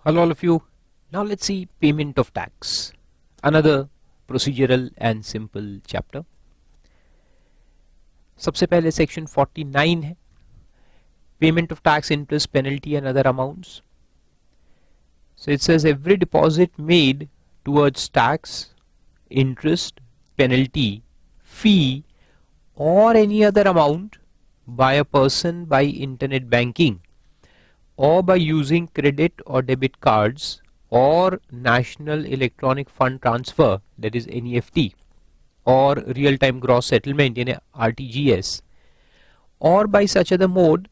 Hello all of you. Now let's see payment of tax. Another procedural and simple chapter. सबसे पहले section 49 है, payment of tax, interest, penalty and other amounts. So it says every deposit made towards tax, interest, penalty, fee or any other amount by a person by internet banking or by using credit or debit cards or National Electronic Fund Transfer, that is NEFT, or real-time gross settlement, यानी RTGS, or by such other mode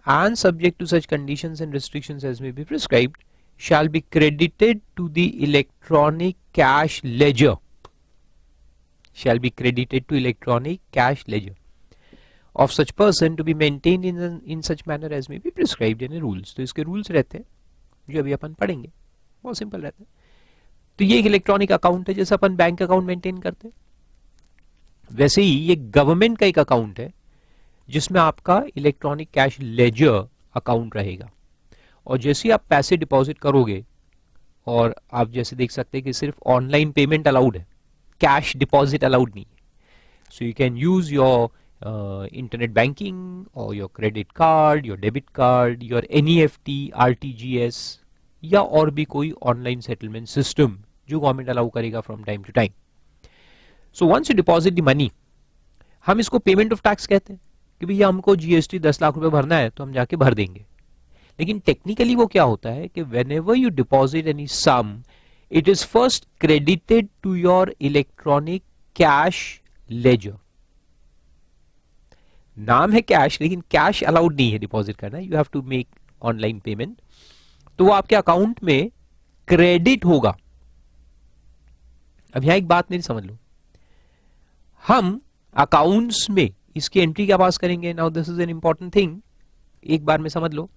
and subject to such conditions and restrictions as may be prescribed, shall be credited to the electronic cash ledger. Shall be credited to electronic cash ledger of such person to be maintained in such manner as may be prescribed in rules. तो इसके rules रहते हैं जो अभी अपन पढ़ेंगे, बहुत simple रहते हैं. तो ये एक इलेक्ट्रॉनिक अकाउंट है, जैसे अपन बैंक अकाउंट मेंटेन करते हैं वैसे ही ये गवर्नमेंट का एक अकाउंट है जिसमें आपका इलेक्ट्रॉनिक कैश लेजर अकाउंट रहेगा. और जैसे ही आप पैसे डिपॉजिट करोगे, और आप जैसे देख सकते हैं कि सिर्फ ऑनलाइन पेमेंट अलाउड है, कैश डिपॉजिट अलाउड नहीं है. So you can use your internet banking or your credit card, your debit card, your NEFT, RTGS या और भी कोई ऑनलाइन सेटलमेंट सिस्टम जो गवर्नमेंट अलाउ करेगा from time to time. So once you deposit the money, हम इसको payment of tax कहते हैं कि भैया हमको GST 10 लाख रुपए भरना है तो हम जाके भर देंगे. लेकिन टेक्निकली वो क्या होता है कि whenever you deposit any sum, it is first credited to your electronic cash ledger. नाम है कैश, लेकिन कैश अलाउड नहीं है डिपॉजिट करना, you have to make online payment. तो वो आपके अकाउंट में क्रेडिट होगा. अब यहां एक बात मेरी समझ लो, हम अकाउंट्स में इसकी एंट्री क्या पास करेंगे. Now this is an important thing, एक बार में समझ लो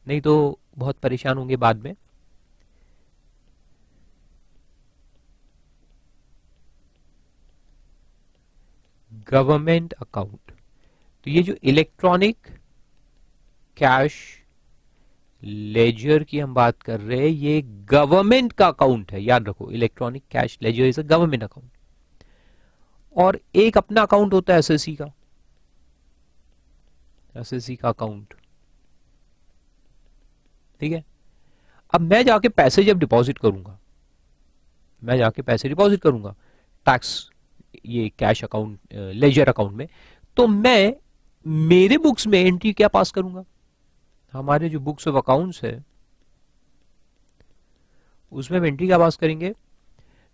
नहीं तो बहुत परेशान होंगे बाद में. गवर्नमेंट अकाउंट, तो ये जो इलेक्ट्रॉनिक कैश लेजर की हम बात कर रहे हैं, ये गवर्नमेंट का अकाउंट है. याद रखो, electronic cash ledger is a government account. और एक अपना अकाउंट होता है एसएससी का, एसएससी का अकाउंट. ठीक है. अब मैं जाके पैसे जब डिपॉजिट करूंगा, मैं जाके पैसे डिपॉजिट करूंगा टैक्स ये कैश अकाउंट लेजर अकाउंट में, तो मैं मेरे बुक्स में एंट्री क्या पास करूंगा. हमारे जो बुक्स ऑफ अकाउंट्स है उसमें हम एंट्री क्या पास करेंगे,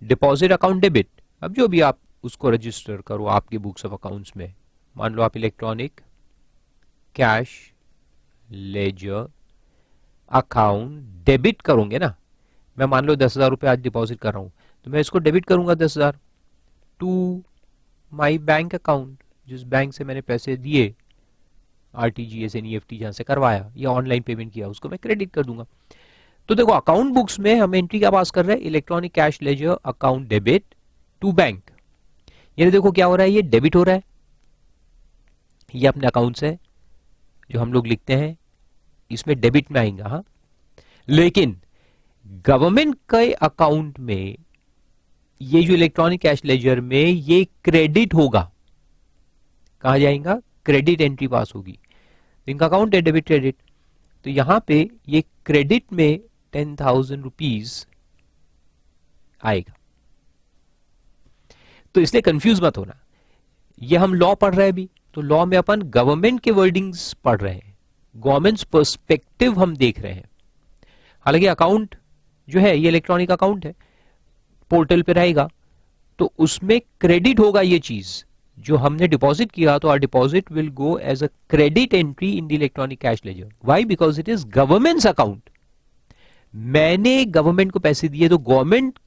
डिपॉजिट अकाउंट डेबिट. अब जो भी आप उसको रजिस्टर करो आपके बुक्स ऑफ अकाउंट्स में, मान लो आप electronic cash ledger account debit करोगे ना. मैं मान लो 10,000 रुपए आज डिपॉजिट कर रहा हूं, तो मैं इसको डेबिट करूंगा 10,000 टू माई बैंक अकाउंट, जिस बैंक से मैंने पैसे दिए, RTGS NEFT जहां से करवाया या ऑनलाइन पेमेंट किया, उसको मैं क्रेडिट कर दूंगा. तो देखो अकाउंट बुक्स में हम एंट्री क्या पास कर रहे हैं, electronic cash ledger account debit to bank. ये देखो क्या हो रहा है, ये डेबिट हो रहा है, ये अपने अकाउंट्स है जो हम लोग लिखते हैं, इसमें डेबिट में आएगा. हाँ, लेकिन गवर्नमेंट के अकाउंट में ये जो इलेक्ट्रॉनिक कैश लेजर में ये क्रेडिट होगा. कहां जाएगा, क्रेडिट एंट्री पास होगी. इनका अकाउंट है डेबिट क्रेडिट, तो यहां पे ये क्रेडिट में 10,000 रुपीज आएगा. तो इसलिए कंफ्यूज मत होना, ये हम लॉ पढ़ रहे हैं अभी, तो लॉ में अपन गवर्नमेंट के वर्डिंग्स पढ़ रहे हैं, गवर्नमेंट पर्सपेक्टिव हम देख रहे हैं. हालांकि अकाउंट जो है ये इलेक्ट्रॉनिक अकाउंट है, पोर्टल पे रहेगा, तो उसमें क्रेडिट होगा ये चीज जो हमने डिपॉजिट किया. तो our deposit will go as a credit entry in the electronic cash ledger. Why, because it is government's account. मैंने गवर्नमेंट को पैसे दिए, तो गवर्नमेंट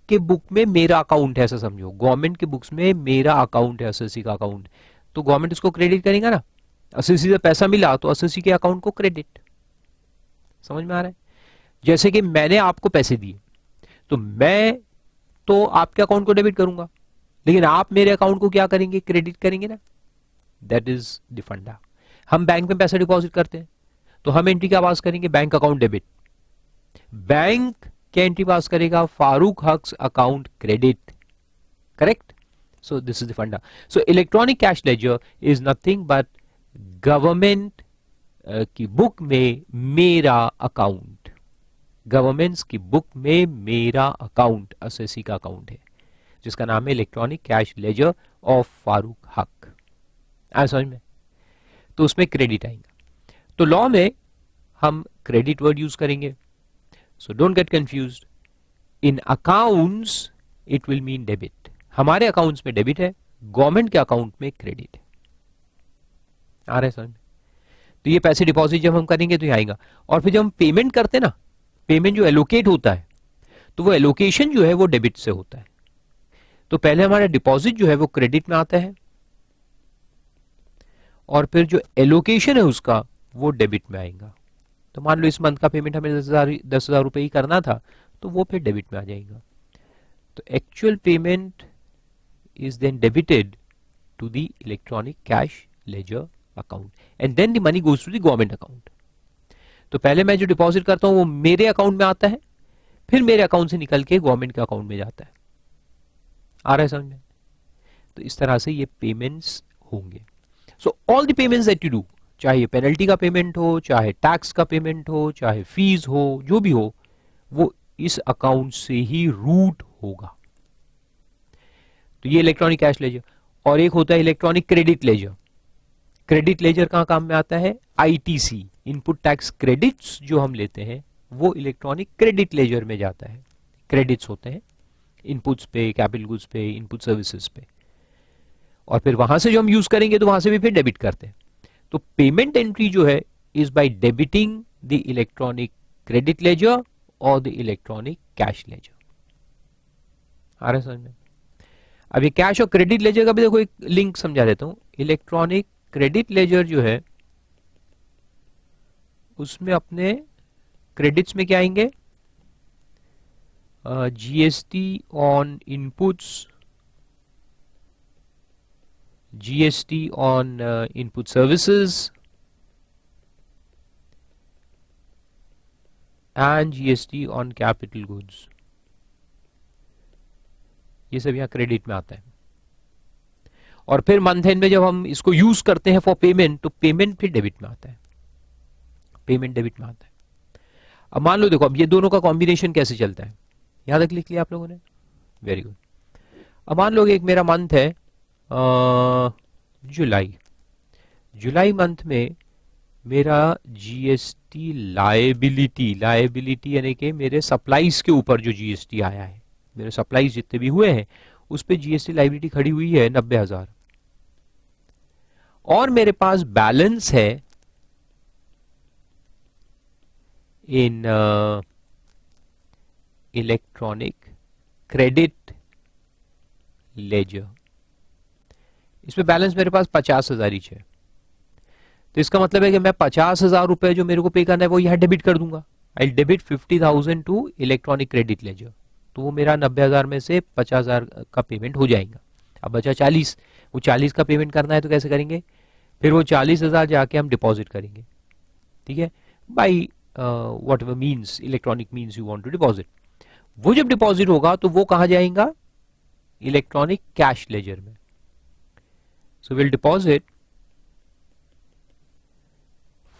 के बुक में मेरा अकाउंट है, ऐसा समझो. गवर्नमेंट के बुक्स में मेरा अकाउंट है, एसएससी का अकाउंट, तो गवर्नमेंट इसको क्रेडिट करेगा ना. एसएससी से पैसा मिला तो एसएससी के अकाउंट को क्रेडिट. समझ में आ रहा है. जैसे कि मैंने आपको पैसे दिए, तो मैं तो आपके अकाउंट को डेबिट करूंगा, लेकिन आप मेरे अकाउंट को क्या करेंगे, क्रेडिट करेंगे ना. दैट इज द फंडा. हम बैंक में पैसा डिपॉजिट करते हैं तो हम एंट्री क्या पास करेंगे, बैंक अकाउंट डेबिट. बैंक क्या एंट्री पास करेगा, Farooq Haq's account credit, correct. So this is the funda. So electronic cash ledger is nothing but government की बुक में मेरा अकाउंट, गवर्नमेंट्स की बुक में मेरा अकाउंट एसएससी का अकाउंट है जिसका नाम है electronic cash laser of Farooq हक. आया समझ में. तो उसमें क्रेडिट आएगा. तो लॉ में हम क्रेडिट वर्ड यूज करेंगे. So don't get confused. In accounts it will mean debit. हमारे अकाउंट्स में डेबिट है, गवर्नमेंट के अकाउंट में क्रेडिट है. आ रहा है समझ में. तो ये पैसे डिपॉजिट जब हम करेंगे तो ये आएगा. और फिर जब हम पेमेंट करते हैं ना, पेमेंट जो एलोकेट होता है तो वो एलोकेशन जो है वो डेबिट से होता है. तो पहले हमारा डिपॉजिट जो है वो क्रेडिट में आता है और फिर जो एलोकेशन है उसका वो डेबिट में आएगा. तो मान लो इस मंथ का पेमेंट हमें 10,000 रुपए ही करना था तो वो फिर डेबिट में आ जाएगा. तो actual payment is then debited to the electronic cash ledger account and then the money goes to the government account. तो पहले मैं जो डिपॉजिट करता हूं वो मेरे अकाउंट में आता है, फिर मेरे अकाउंट से निकल के गवर्नमेंट के अकाउंट में जाता है. आ रहा है समझ में. तो इस तरह से ये पेमेंट्स होंगे. So all the payments that you do, चाहे पेनल्टी का पेमेंट हो, चाहे टैक्स का पेमेंट हो, चाहे फीस हो, जो भी हो, वो इस अकाउंट से ही रूट होगा. तो ये इलेक्ट्रॉनिक कैश लेजर. और एक होता है electronic credit laser. Credit ledger कहां काम में आता है, आईटीसी, इनपुट टैक्स क्रेडिट्स जो हम लेते हैं वो इलेक्ट्रॉनिक क्रेडिट लेजर में जाता है. क्रेडिट्स होते हैं इनपुट्स पे, कैपिटल गुड्स पे, इनपुट सर्विसेज पे, और फिर वहां से जो हम यूज करेंगे तो वहां से भी फिर डेबिट करते हैं. तो पेमेंट एंट्री जो है is by debiting the electronic credit laser और द इलेक्ट्रॉनिक कैश लेजर. आ रहा है समझ में. अब ये कैश और क्रेडिट लेजर का भी देखो एक लिंक समझा देता हूं. इलेक्ट्रॉनिक क्रेडिट लेजर जो है उसमें अपने क्रेडिट्स में क्या आएंगे, GST on inputs, GST on input services and GST on capital goods. ये सब यहाँ क्रेडिट में आता है. और फिर मंथ एंड में जब हम इसको यूज करते हैं फॉर पेमेंट तो पेमेंट फिर डेबिट में आता है. पेमेंट डेबिट में आता है. अब मान लो देखो, अब ये दोनों का कॉम्बिनेशन कैसे चलता है, यहां तक लिख लिया आप लोगों ने. Very good. अब मान लो एक मेरा मंथ है जुलाई. जुलाई मंथ में मेरा जीएसटी लायबिलिटी, लायबिलिटी यानी कि मेरे सप्लाईज के ऊपर जो जीएसटी आया है, मेरे सप्लाईज जितने भी हुए हैं उस पे जीएसटी लायबिलिटी खड़ी हुई है 90,000. और मेरे पास बैलेंस है इन इलेक्ट्रॉनिक क्रेडिट लेजर. इसमें बैलेंस मेरे पास 50,000 ही है. तो इसका मतलब है कि मैं 50,000 रुपए जो मेरे को पे करना है वो यहां डेबिट कर दूंगा. I debit 50,000 to electronic credit ledger. तो वो मेरा 90,000 में से 50,000 का पेमेंट हो जाएगा. अब बचा 40. वो 40 का पेमेंट करना है तो कैसे करेंगे, फिर वो 40,000 जाके हम डिपॉजिट करेंगे. ठीक है, by whatever means, electronic means you want to deposit. वो जब डिपॉजिट होगा तो वो कहां जाएगा, इलेक्ट्रॉनिक कैश लेजर में. So we'll deposit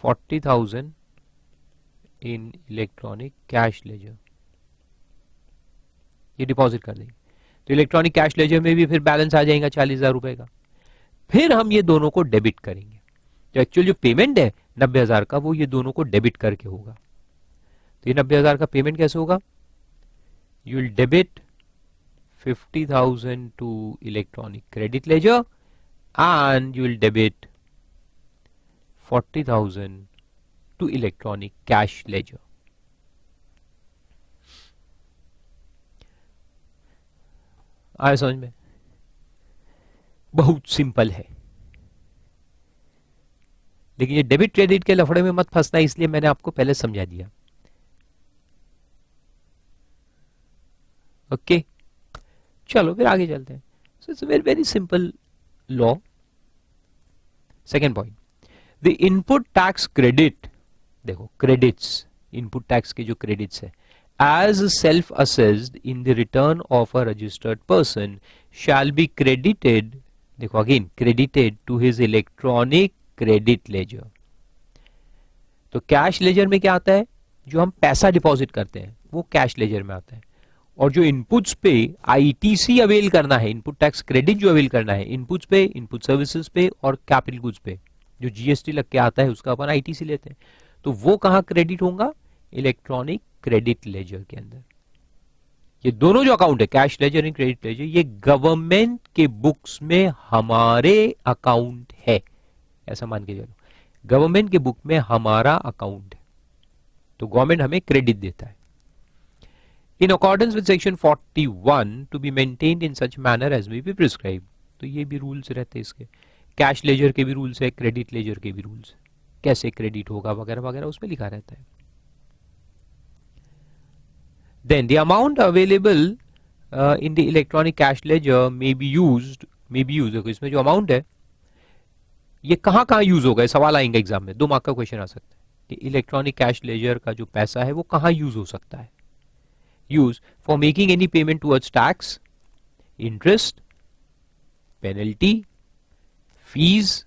40,000 in electronic cash ledger. ये डिपॉजिट कर देंगे. तो इलेक्ट्रॉनिक कैश लेजर में भी फिर बैलेंस आ जाएगा 40,000 रुपए का. फिर हम ये दोनों को डेबिट करेंगे. तो एक्चुअल जो पेमेंट है 90,000 का वो ये दोनों को डेबिट करके होगा. तो ये 90,000 का पेमेंट कैसे होगा, you will debit 50,000 to electronic credit ledger and you will debit 40,000 to electronic cash ledger. आया समझ में. बहुत सिंपल है. लेकिन ये डेबिट क्रेडिट के लफड़े में मत फंसना, इसलिए मैंने आपको पहले समझा दिया. ओके, चलो फिर आगे चलते हैं. So it's very very simple law. Second point, the input tax credit, देखो credits, इनपुट टैक्स के जो क्रेडिट्स है, as self assessed in the return of a registered person shall be credited, देखो again, credited to his electronic credit ledger. तो cash ledger में क्या आता है, जो हम पैसा डिपॉजिट करते हैं वो कैश लेजर में आता है, और जो इनपुट्स पे आईटीसी अवेल करना है, इनपुट टैक्स क्रेडिट जो अवेल करना है इनपुट्स पे, इनपुट सर्विसेज पे और कैपिटल गुड्स पे जो जीएसटी लग के आता है उसका अपन आईटीसी लेते हैं, तो वो कहां क्रेडिट होगा, इलेक्ट्रॉनिक क्रेडिट लेजर के अंदर. ये दोनों जो अकाउंट है, cash ledger and credit ledger, ये गवर्नमेंट के बुक्स में हमारे अकाउंट है, ऐसा मान के चलो, गवर्नमेंट के बुक में हमारा अकाउंट है, तो गवर्नमेंट हमें क्रेडिट देता है. In accordance with section 41 to be maintained in such manner as may be prescribe. तो ये भी रूल्स रहते हैं इसके, कैश लेजर के भी रूल्स है, क्रेडिट लेजर के भी रूल्स, कैसे क्रेडिट होगा वगैरह वगैरह उसमें लिखा रहता है. Then the amount available in the electronic cash ledger may be used. देखो इसमें जो अमाउंट है ये कहां कहां यूज होगा, सवाल आएंगे एग्जाम में, 2 मार्क का क्वेश्चन आ सकता है कि इलेक्ट्रॉनिक कैश लेजर का जो पैसा है वो कहां यूज हो सकता है. Use for making any payment towards tax, interest, penalty, fees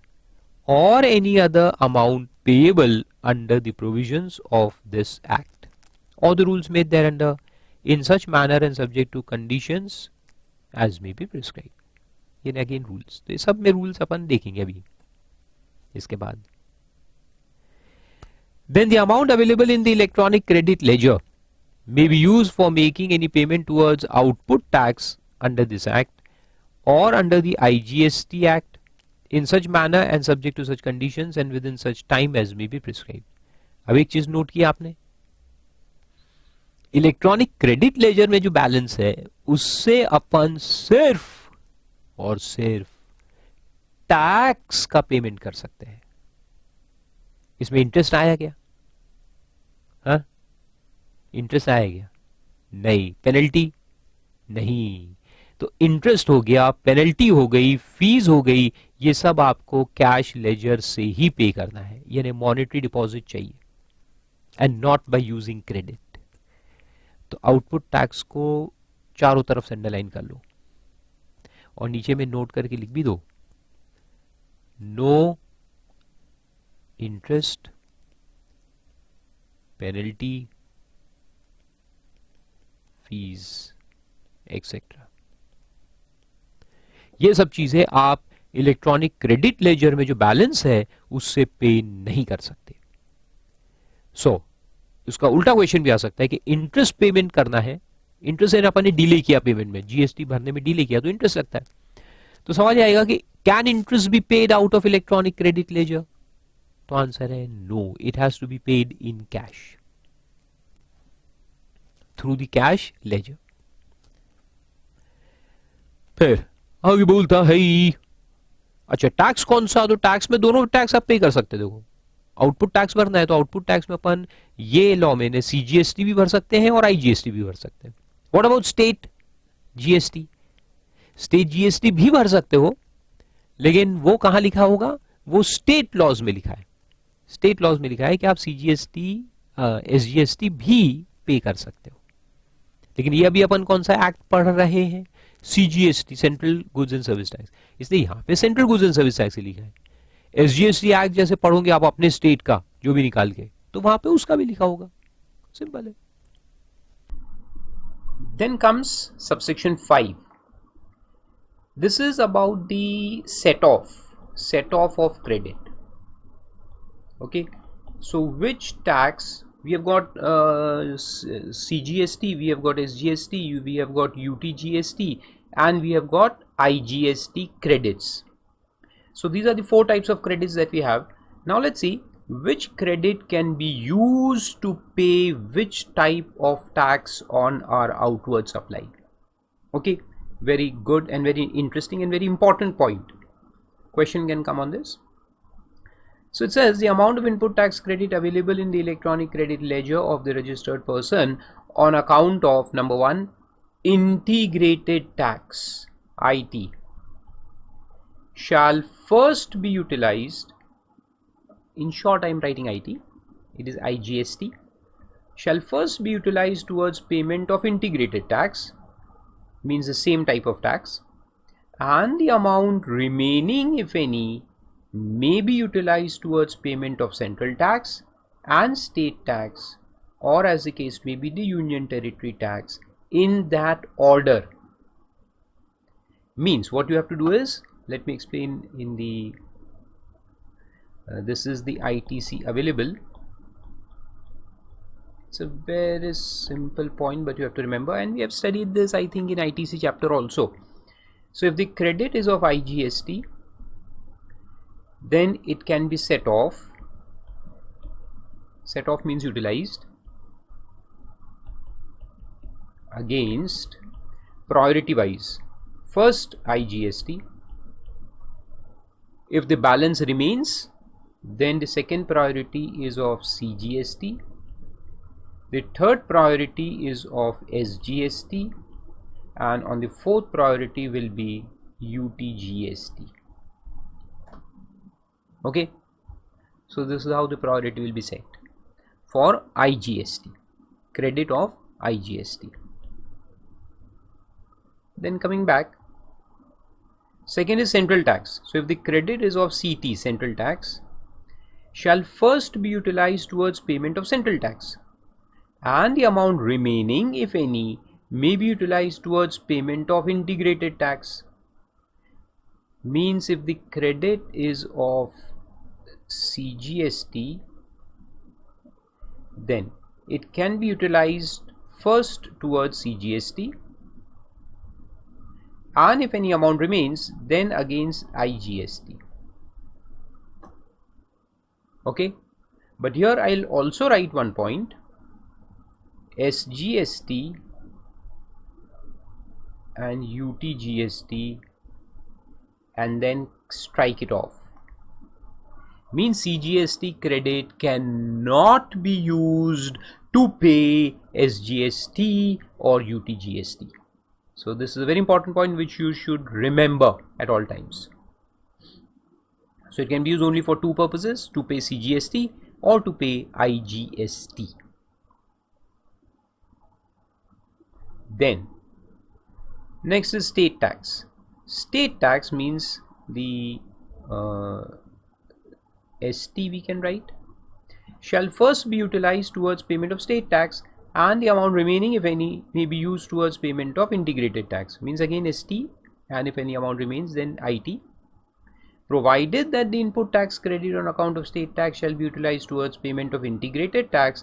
और any other amount payable under the provisions of this act, or the rules made thereunder in such manner and subject to conditions as may be prescribed. ये again rules, तो ये सब में rules अपन देखेंगे अभी इसके बाद. Then the amount available in the electronic credit ledger may be used for making any payment towards output tax under this act or under the IGST act in such manner and subject to such conditions and within such time as may be prescribed. अब एक चीज note की आपने, electronic credit laser में जो balance है उससे अपन सिर्फ और सिर्फ टैक्स का पेमेंट कर सकते हैं. इसमें इंटरेस्ट आया क्या, हाँ इंटरेस्ट आया क्या, नहीं. पेनल्टी नहीं. तो इंटरेस्ट हो गया, पेनल्टी हो गई, फीस हो गई, ये सब आपको कैश लेजर से ही पे करना है, यानी मॉनेटरी डिपॉजिट चाहिए, and not by using credit. तो आउटपुट टैक्स को चारों तरफ से अंडरलाइन कर लो और नीचे में नोट करके लिख भी दो, no interest, penalty, fees etcetera. ये सब चीजें आप इलेक्ट्रॉनिक क्रेडिट लेजर में जो बैलेंस है उससे पे नहीं कर सकते. सो उसका उल्टा क्वेश्चन भी आ सकता है कि इंटरेस्ट पेमेंट करना है, इंटरेस्ट है अपन ने डिले किया पेमेंट में, जीएसटी भरने में डिले किया तो इंटरेस्ट लगता है, तो सवाल आएगा कि can interest be paid out of electronic credit ledger, तो आंसर है no, it has to be paid in cash through the cash ledger. फिर आगे बोलता है, अच्छा टैक्स कौन सा, तो टैक्स में दोनों टैक्स आप पे कर सकते. देखो आउटपुट टैक्स भरना है तो आउटपुट टैक्स में अपन ये लॉ में सीजीएसटी भी भर सकते हैं और आईजीएसटी भी भर सकते हैं. What about state GST, state GST भी भर सकते हो, लेकिन वो कहां लिखा होगा, वो स्टेट लॉज में लिखा है. स्टेट लॉज में लिखा है कि आप सीजीएसटी एसजीएसटी भी पे कर सकते हो, लेकिन ये अभी अपन कौन सा एक्ट पढ़ रहे हैं, CGST, central goods and service tax, इसलिए यहां पे central goods and service tax लिखा है. एसजीएसटी एक्ट जैसे पढ़ोगे आप अपने स्टेट का जो भी निकाल के, तो वहां पे उसका भी लिखा होगा, सिंपल है. Then comes subsection 5. This is about the set off of credit. Okay, so which tax we have got CGST, we have got SGST, we have got UTGST, and we have got IGST credits. So these are the 4 types of credits that we have. Now let's see which credit can be used to pay which type of tax on our outward supply. Okay, very good and very interesting and very important point. Question can come on this. So it says the amount of input tax credit available in the electronic credit ledger of the registered person on account of number 1, integrated tax IT shall first be utilized. In short, I am writing IT. It is IGST. shall first be utilized towards payment of integrated tax, means the same type of tax, and the amount remaining, if any, may be utilized towards payment of central tax and state tax, or as the case may be, the union territory tax, in that order. Means what you have to do is, let me explain in the this is the ITC available. It's a very simple point, but you have to remember, and we have studied this I think in ITC chapter also. So if the credit is of IGST, then it can be set off. Set off means utilized against priority wise. First IGST. If the balance remains, then the second priority is of CGST. The third priority is of SGST, and on the fourth priority will be UTGST. Okay, so this is how the priority will be set for IGST, credit of IGST. Then coming back, second is central tax. So if the credit is of CT, central tax, shall first be utilized towards payment of central tax, and the amount remaining, if any, may be utilized towards payment of integrated tax. Means if the credit is of CGST, then it can be utilized first towards CGST, and if any amount remains, then against IGST. Okay, but here I'll also write one point, SGST and UTGST, and then strike it off. Means CGST credit cannot be used to pay SGST or UTGST. So this is a very important point which you should remember at all times. So it can be used only for two purposes, to pay CGST or to pay IGST. Then next is state tax. State tax means the ST we can write, shall first be utilized towards payment of state tax, and the amount remaining, if any, may be used towards payment of integrated tax. Means again ST, and if any amount remains, then IT, provided that the input tax credit on account of state tax shall be utilized towards payment of integrated tax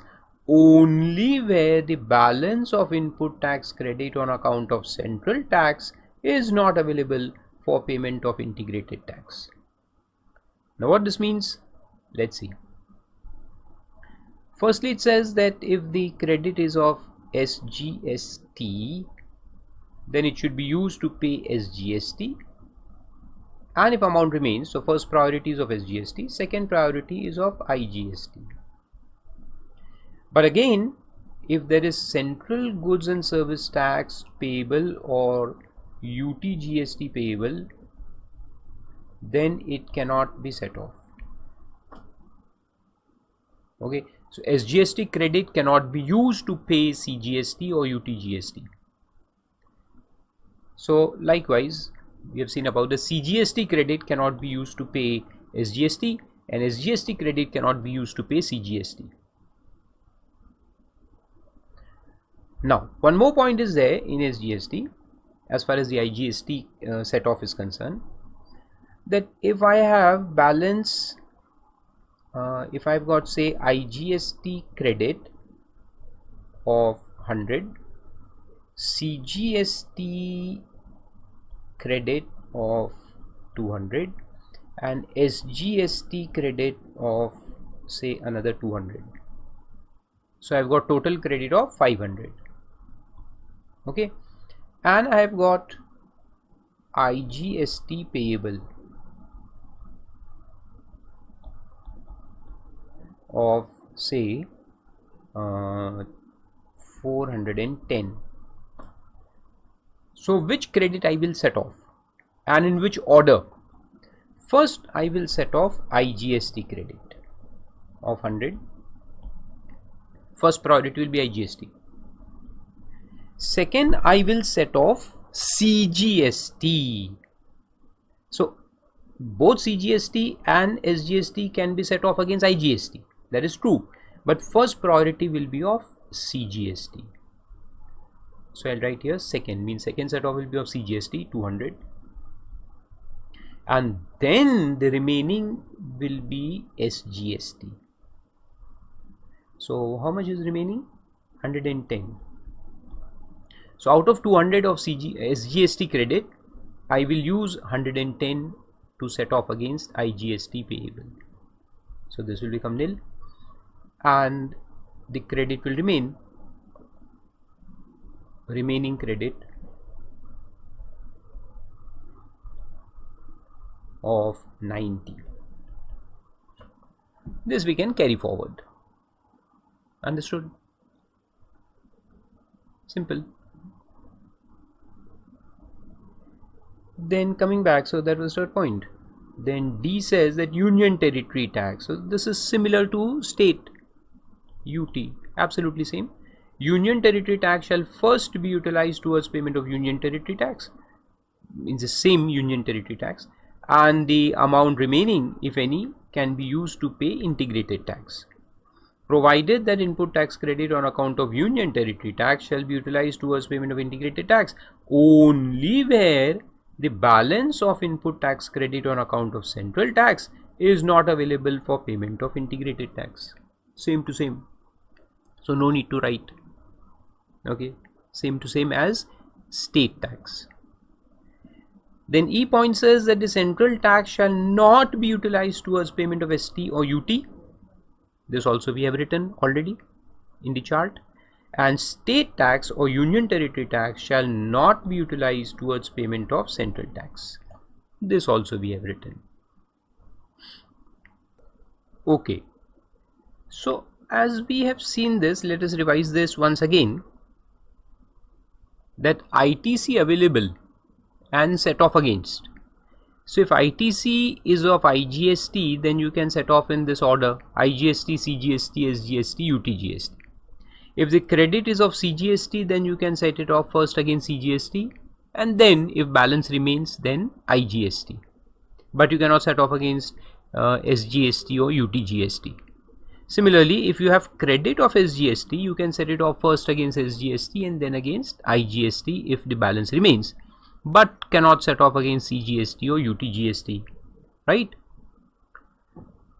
only where the balance of input tax credit on account of central tax is not available for payment of integrated tax. Now what this means, let's see. Firstly, it says that if the credit is of SGST, then it should be used to pay SGST, and if amount remains, so first priority is of SGST, second priority is of IGST. But again, if there is central goods and service tax payable or UTGST payable, then it cannot be set off. Okay, so SGST credit cannot be used to pay CGST or UTGST. So likewise, we have seen about the CGST credit cannot be used to pay SGST, and SGST credit cannot be used to pay CGST. Now, one more point is there in SGST as far as the IGST set off is concerned, that if I have balance, if I've got say IGST credit of 100, CGST credit of 200, and SGST credit of say another 200. So I've got total credit of 500. Okay, and I have got IGST payable of say 410. So which credit I will set off and in which order? First I will set off IGST credit of 100. First priority will be IGST. Second, I will set off CGST. So both CGST and SGST can be set off against IGST. That is true. But first priority will be of CGST. So I'll write here second, means second set off will be of CGST 200. And then the remaining will be SGST. So how much is remaining? 110. So out of 200 of SGST credit, I will use 110 to set off against IGST payable. So this will become nil and the credit will remain, remaining credit of 90. This we can carry forward. Understood? Simple. Then coming back, so that was third point. Then D says that union territory tax. So this is similar to state, UT, absolutely same. Union territory tax shall first be utilized towards payment of union territory tax, means the same union territory tax, and the amount remaining, if any, can be used to pay integrated tax, provided that input tax credit on account of union territory tax shall be utilized towards payment of integrated tax only where the balance of input tax credit on account of central tax is not available for payment of integrated tax. Same to same. So no need to write. Okay, same to same as state tax. Then E point says that the central tax shall not be utilized towards payment of ST or UT. This also we have written already in the chart. And state tax or union territory tax shall not be utilized towards payment of central tax. This also we have written. Okay. So as we have seen this, let us revise this once again. That ITC available and set off against. So if ITC is of IGST, then you can set off in this order: IGST, CGST, SGST, UTGST. If the credit is of CGST, then you can set it off first against CGST, and then if balance remains, then IGST. But you cannot set off against SGST or UTGST. Similarly, if you have credit of SGST, you can set it off first against SGST and then against IGST if the balance remains, but cannot set off against CGST or UTGST, right?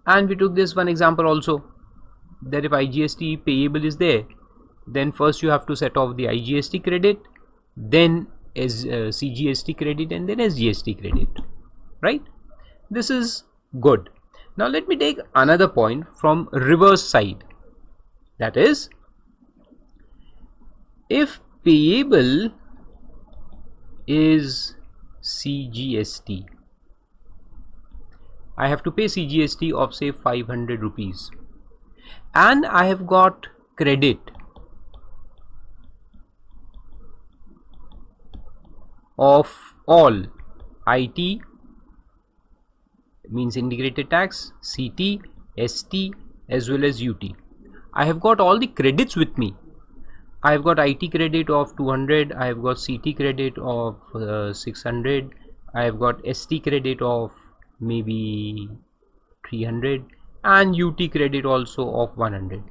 And we took this one example also, that if IGST payable is there, then first you have to set off the IGST credit, then CGST credit, and then SGST credit, right? This is good. Now let me take another point from reverse side. That is, if payable is CGST, I have to pay CGST of say 500 rupees, and I have got credit of all IT, means integrated tax, CT, ST as well as UT. I have got all the credits with me. I have got IT credit of 200, I have got CT credit of 600, I have got ST credit of maybe 300, and UT credit also of 100.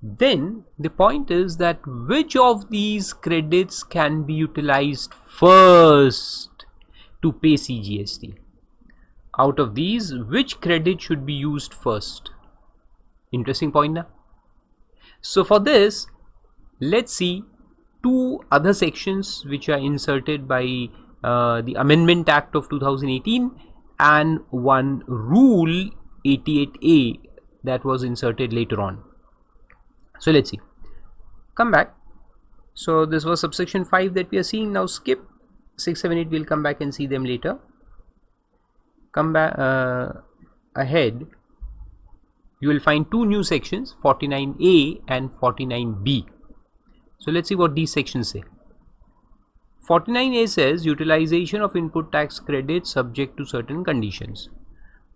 Then the point is that which of these credits can be utilized first to pay CGST? Out of these, which credit should be used first? Interesting point now. So for this, let's see two other sections which are inserted by the Amendment Act of 2018 and one Rule 88A that was inserted later on. So let's see. Come back. So this was subsection 5 that we are seeing. Now skip 6, 7, 8. We'll come back and see them later. Come back ahead. You will find two new sections, 49A and 49B. So let's see what these sections say. 49A says utilization of input tax credit subject to certain conditions.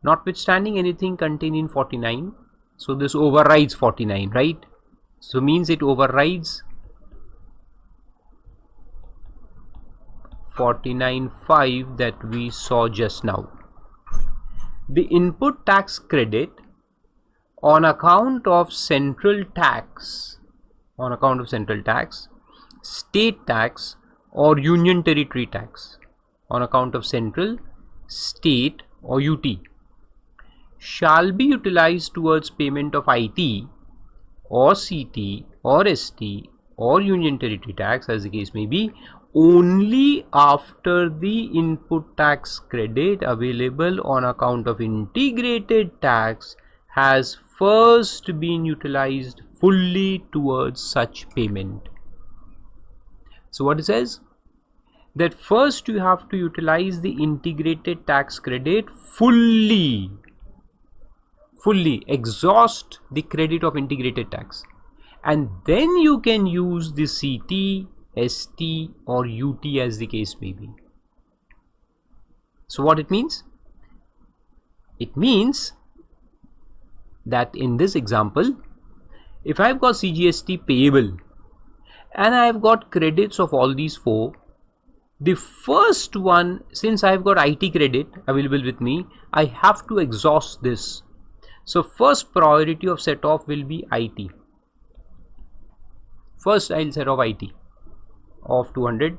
Notwithstanding anything contained in 49, So this overrides 49, right? So means it overrides 49.5 that we saw just now. The input tax credit on account of central tax, state tax or union territory tax, on account of central, state or UT, shall be utilized towards payment of IT or CT or ST or union territory tax, as the case may be, only after the input tax credit available on account of integrated tax has first been utilized fully towards such payment. So what it says, that first you have to utilize the integrated tax credit fully exhaust the credit of integrated tax, and then you can use the CT, ST or UT as the case may be. So what it means? It means that in this example, if I've got CGST payable and I've got credits of all these four, the first one, since I've got IT credit available with me, I have to exhaust this. So first priority of set off will be IT. First I'll set off IT of 200,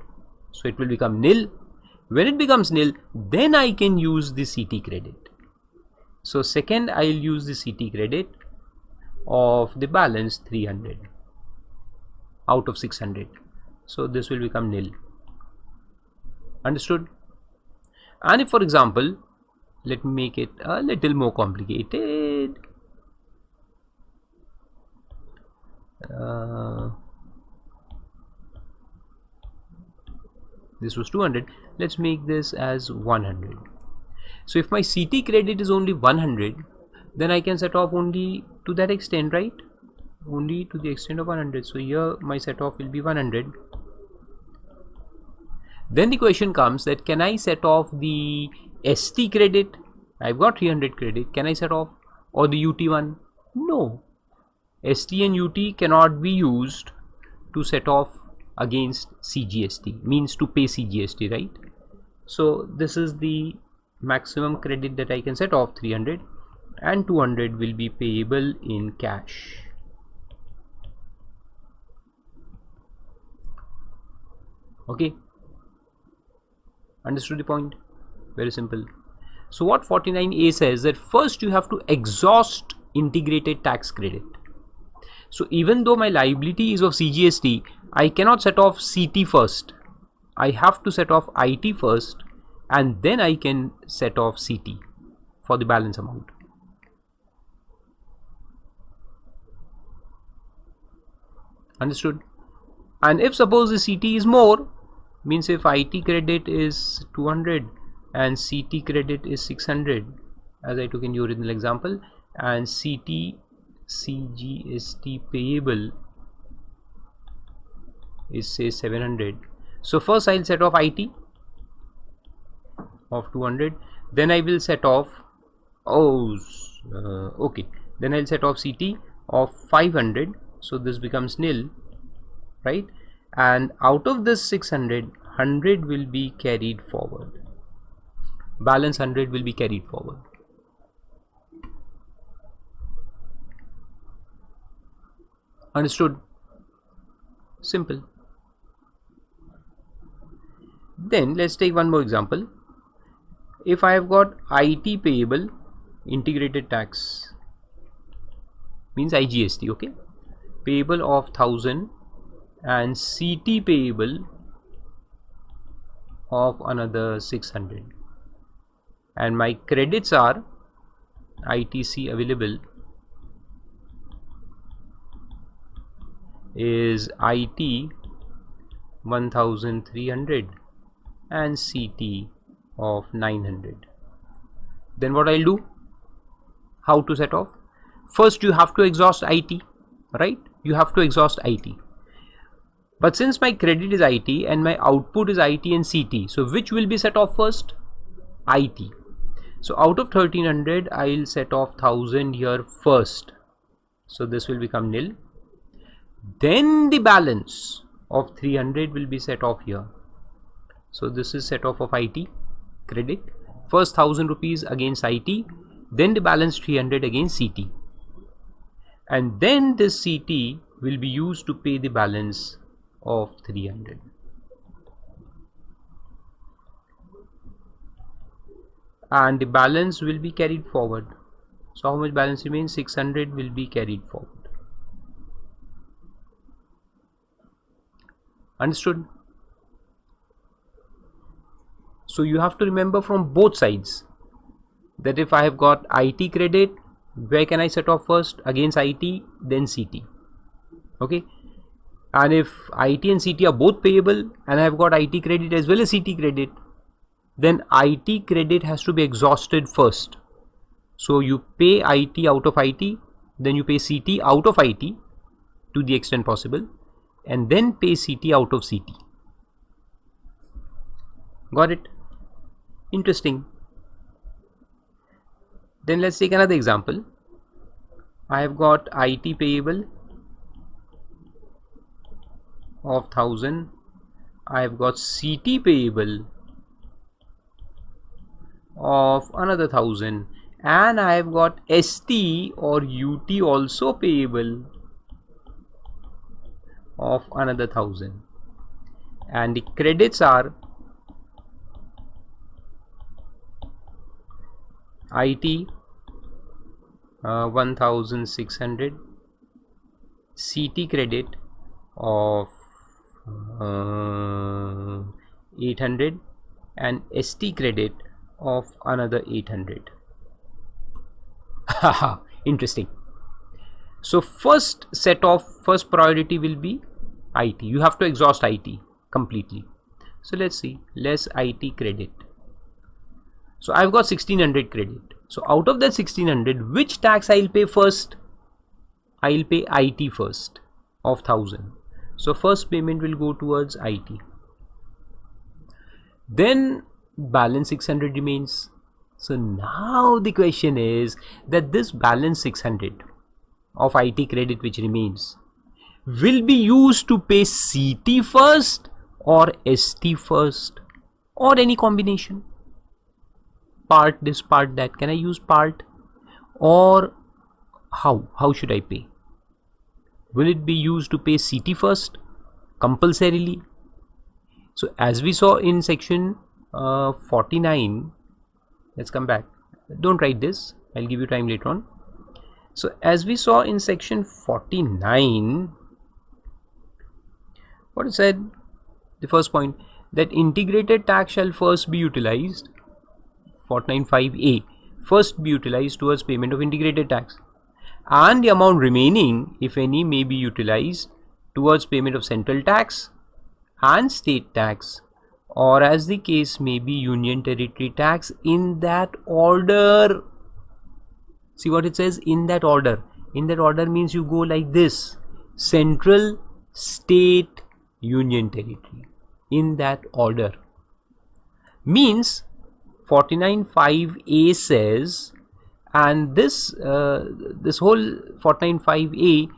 so it will become nil. When it becomes nil, then I can use the CT credit. So second I'll use the CT credit of the balance 300 out of 600. So this will become nil. Understood? And if, for example, let me make it a little more complicated. This was 200. Let's make this as 100. So if my CT credit is only 100, then I can set off only to that extent, right? Only to the extent of 100. So here my set off will be 100. Then the question comes that can I set off the ST credit? I've got 300 credit. Can I set off? Or the UT one? No. ST and UT cannot be used to set off against CGST, means to pay CGST, right? So this is the maximum credit that I can set off, 300, and 200 will be payable in cash. Okay, understood the point? Very simple. So what 49A says, that first you have to exhaust integrated tax credit. So even though my liability is of CGST, I cannot set off CT first. I have to set off IT first, and then I can set off CT for the balance amount. Understood? And if suppose the CT is more, means if IT credit is 200 and CT credit is 600, as I took in the original example, and CT CGST payable is say 700. So first I'll set off IT of 200, then I will set off okay, then I'll set off CT of 500. So this becomes nil, right? And out of this 600, 100 will be carried forward. Balance 100 will be carried forward. Understood? Simple. Then let's take one more example. If I have got IT payable, integrated tax, means IGST, okay, payable of 1000, and CT payable of another 600, and my credits are ITC available is IT 1300 and CT of 900. Then what I'll do? How to set off? First you have to exhaust IT, right? You have to exhaust IT. But since my credit is IT and my output is IT and CT, so which will be set off first? IT. So out of 1300, I'll set off 1000 here first. So this will become nil. Then the balance of 300 will be set off here. So this is set off of IT credit. First 1000 rupees against IT, then the balance 300 against CT. And then this CT will be used to pay the balance of 300. And the balance will be carried forward. So how much balance remains? 600 will be carried forward. Understood? So you have to remember from both sides that if I have got IT credit, where can I set off first? Against IT, then CT. Okay. And if IT and CT are both payable and I have got IT credit as well as CT credit, then IT credit has to be exhausted first. So you pay IT out of IT, then you pay CT out of IT to the extent possible, and then pay CT out of CT. Got it? Interesting. Then let's take another example. I have got IT payable of 1000. I have got CT payable of another 1000, and I have got ST or UT also payable of another 1000, and the credits are IT 1600, CT credit of 800, and ST credit of another 800. Haha, interesting. So first priority will be IT. You have to exhaust IT completely. So let's see, less IT credit. So I've got 1600 credit. So out of that 1600, which tax I'll pay first? I'll pay IT first of 1000. So first payment will go towards IT. Then balance 600 remains. So now the question is that this balance 600 of IT credit which remains will be used to pay CT first or ST first, or any combination. Part this, part that. Can I use part, or how should I pay? Will it be used to pay CT first compulsorily? So as we saw in section 49, let's come back. Don't write this, I'll give you time later on. So as we saw in section 49, what it said, the first point, that integrated tax shall first be utilized, 495A, first be utilized towards payment of integrated tax, and the amount remaining, if any, may be utilized towards payment of central tax and state tax, or as the case may be, union territory tax, in that order. See what it says, in that order. In that order means you go like this: central, state, union territory, in that order. Means 495A says, and this whole 495A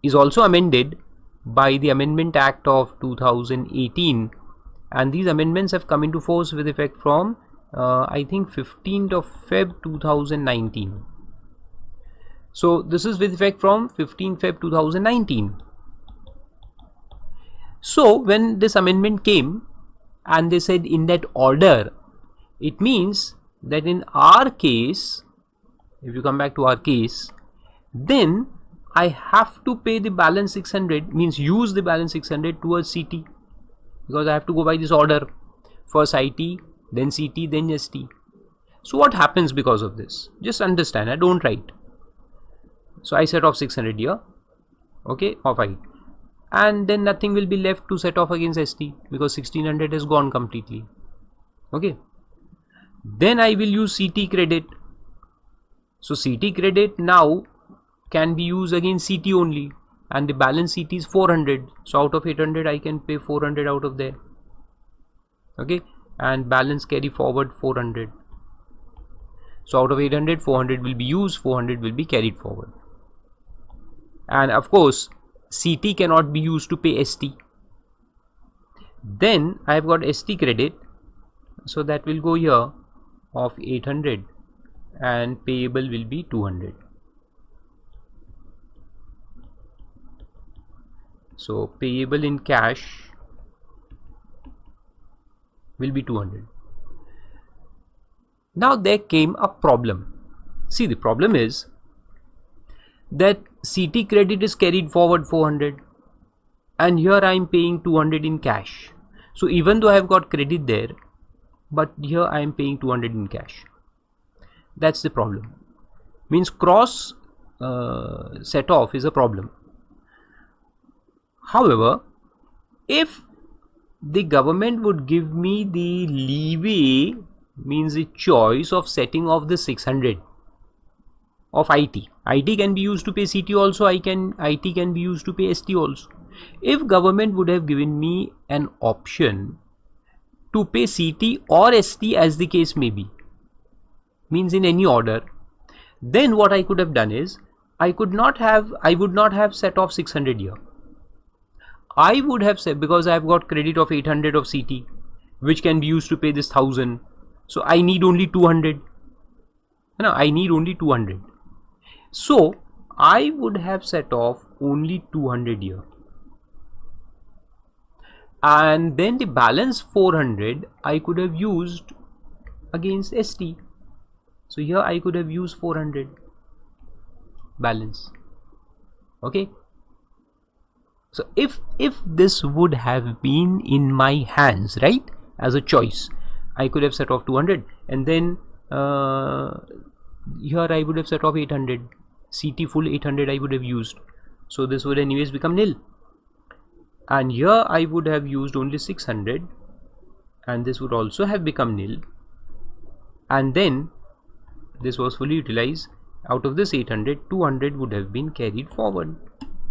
is also amended by the Amendment Act of 2018, and these amendments have come into force with effect from I think 15th of Feb 2019. So this is with effect from 15th Feb 2019. So when this amendment came and they said in that order, it means that in our case, if you come back to our case, then I have to pay the balance 600, means use the balance 600 towards CT, because I have to go by this order: first IT, then CT, then ST. So what happens because of this? Just understand, I don't write. So I set off 600 here, okay, of IT, and then nothing will be left to set off against ST, because 1600 has gone completely. Okay, then I will use CT credit. So CT credit now can be used against CT only, and the balance CT is 400. So out of 800 I can pay 400 out of there. Okay, and balance carry forward 400. So out of 800, 400 will be used, 400 will be carried forward. and of course CT cannot be used to pay ST. Then I have got ST credit, so that will go here of 800 and payable will be 200. So payable in cash will be 200. Now there came a problem. See, the problem is that CT credit is carried forward 400 and here I am paying 200 in cash. So even though I have got credit there, but here I am paying 200 in cash. That's the problem. Means cross set off is a problem. However, if the government would give me the leeway, means the choice of setting off the 600 of IT can be used to pay CT also, IT can be used to pay ST also. If government would have given me an option to pay CT or ST as the case may be, means in any order, then what I could have done is I would not have set off 600 here. I would have said, because I have got credit of 800 of CT which can be used to pay this 1000, so I need only 200. No, I need only 200. So I would have set off only 200 here, and then the balance 400 I could have used against ST. So here I could have used 400 balance. Okay. So if this would have been in my hands, right, as a choice, I could have set off 200 and then here I would have set off 800. CT full 800 I would have used. So this would anyways become nil. And here I would have used only 600 and this would also have become nil. And then this was fully utilized. Out of this 800, 200 would have been carried forward.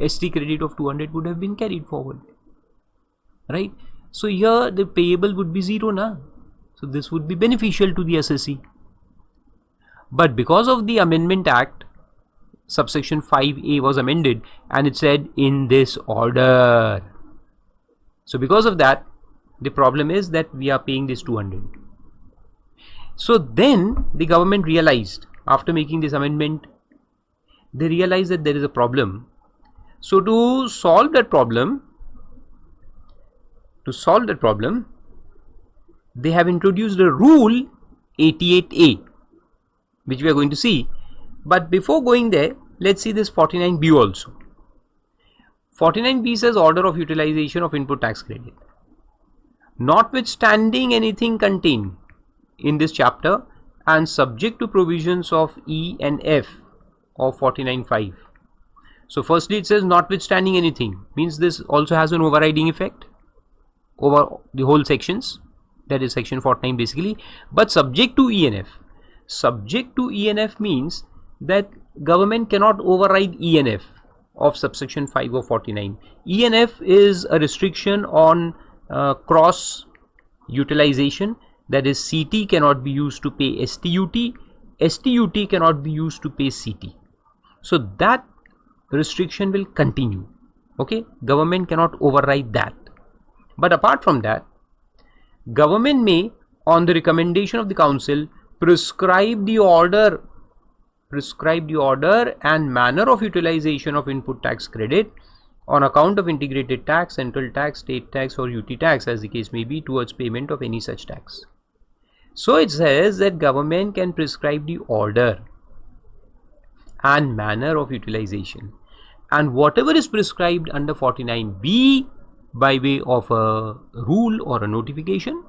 ST credit of 200 would have been carried forward, right? So here the payable would be 0 now. So this would be beneficial to the SSC. But because of the Amendment Act, subsection 5A was amended and it said in this order. So because of that, the problem is that we are paying this 200. So then the government realized, after making this amendment, they realized that there is a problem. So to solve that problem, they have introduced a rule 88A, which we are going to see. But before going there, let's see this 49B also. 49B says order of utilization of input tax credit. Notwithstanding anything contained in this chapter and subject to provisions of E and F of 49.5. So firstly it says notwithstanding anything, means this also has an overriding effect over the whole sections, that is section 49 basically, but subject to E and F. Subject to E and F means that government cannot override E and F of subsection 5 of 49. E and F is a restriction on cross utilization, that is CT cannot be used to pay STUT, STUT cannot be used to pay CT. So that restriction will continue. Okay, government cannot override that. But apart from that, government may, on the recommendation of the council, prescribe the order and manner of utilization of input tax credit on account of integrated tax, central tax, state tax or UT tax, as the case may be, towards payment of any such tax. So it says that government can prescribe the order and manner of utilization, and whatever is prescribed under 49B by way of a rule or a notification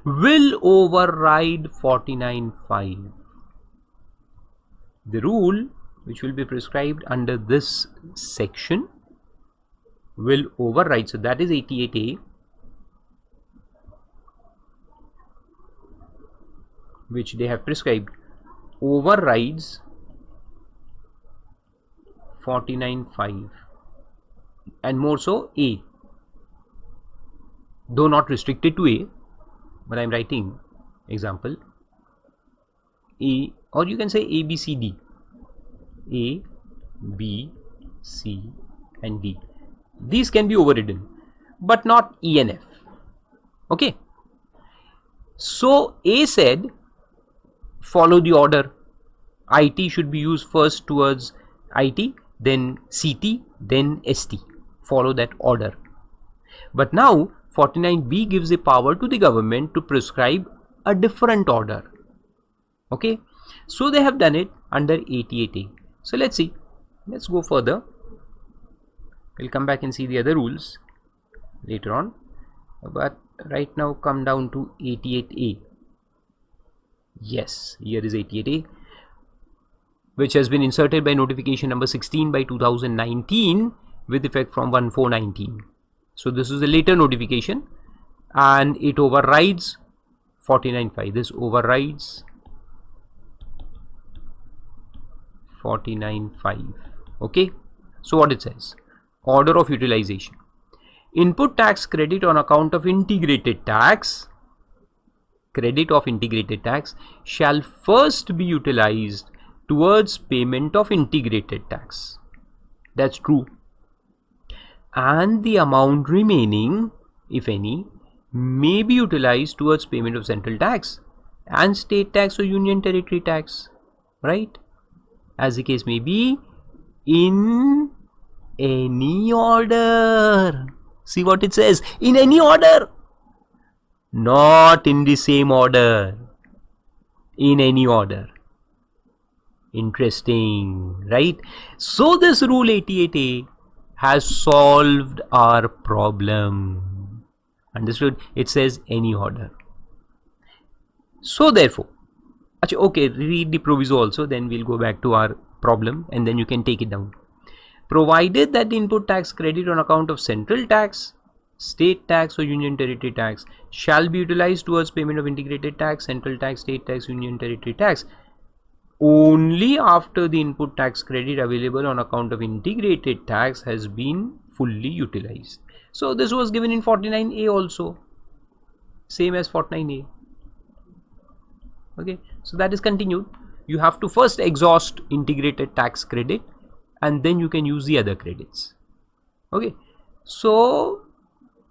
will override 49.5. The rule which will be prescribed under this section will override. So that is 88A, which they have prescribed, overrides 49.5 and more so A, though not restricted to A, but I am writing example A, or you can say A, B, C, D, A, B, C and D. These can be overridden, but not E and F. Okay. So A said, follow the order. IT should be used first towards IT, then CT, then ST. Follow that order. But now 49B gives a power to the government to prescribe a different order. Okay. So they have done it under 88A. So let's see. Let's go further. We'll come back and see the other rules later on. But right now come down to 88A. Yes, here is 88A, which has been inserted by notification number 16 by 2019 with effect from 1/4/19. So this is a later notification and it overrides 49.5. This overrides 49.5. Okay. So what it says, order of utilization. Input tax credit on account of integrated tax, credit of integrated tax shall first be utilized towards payment of integrated tax. That's true. And the amount remaining, if any, may be utilized towards payment of central tax and state tax or union territory tax, right? As the case may be, in any order. See what it says, in any order, not in the same order, in any order. Interesting, right? So this rule 88A has solved our problem. Understood? It says any order. So therefore, okay, read the proviso also, then we'll go back to our problem and then you can take it down. Provided that the input tax credit on account of central tax, state tax or union territory tax shall be utilized towards payment of integrated tax, central tax, state tax, union territory tax only after the input tax credit available on account of integrated tax has been fully utilized. So this was given in 49A also, same as 49A. Okay, so that is continued. You have to first exhaust integrated tax credit and then you can use the other credits. Okay, so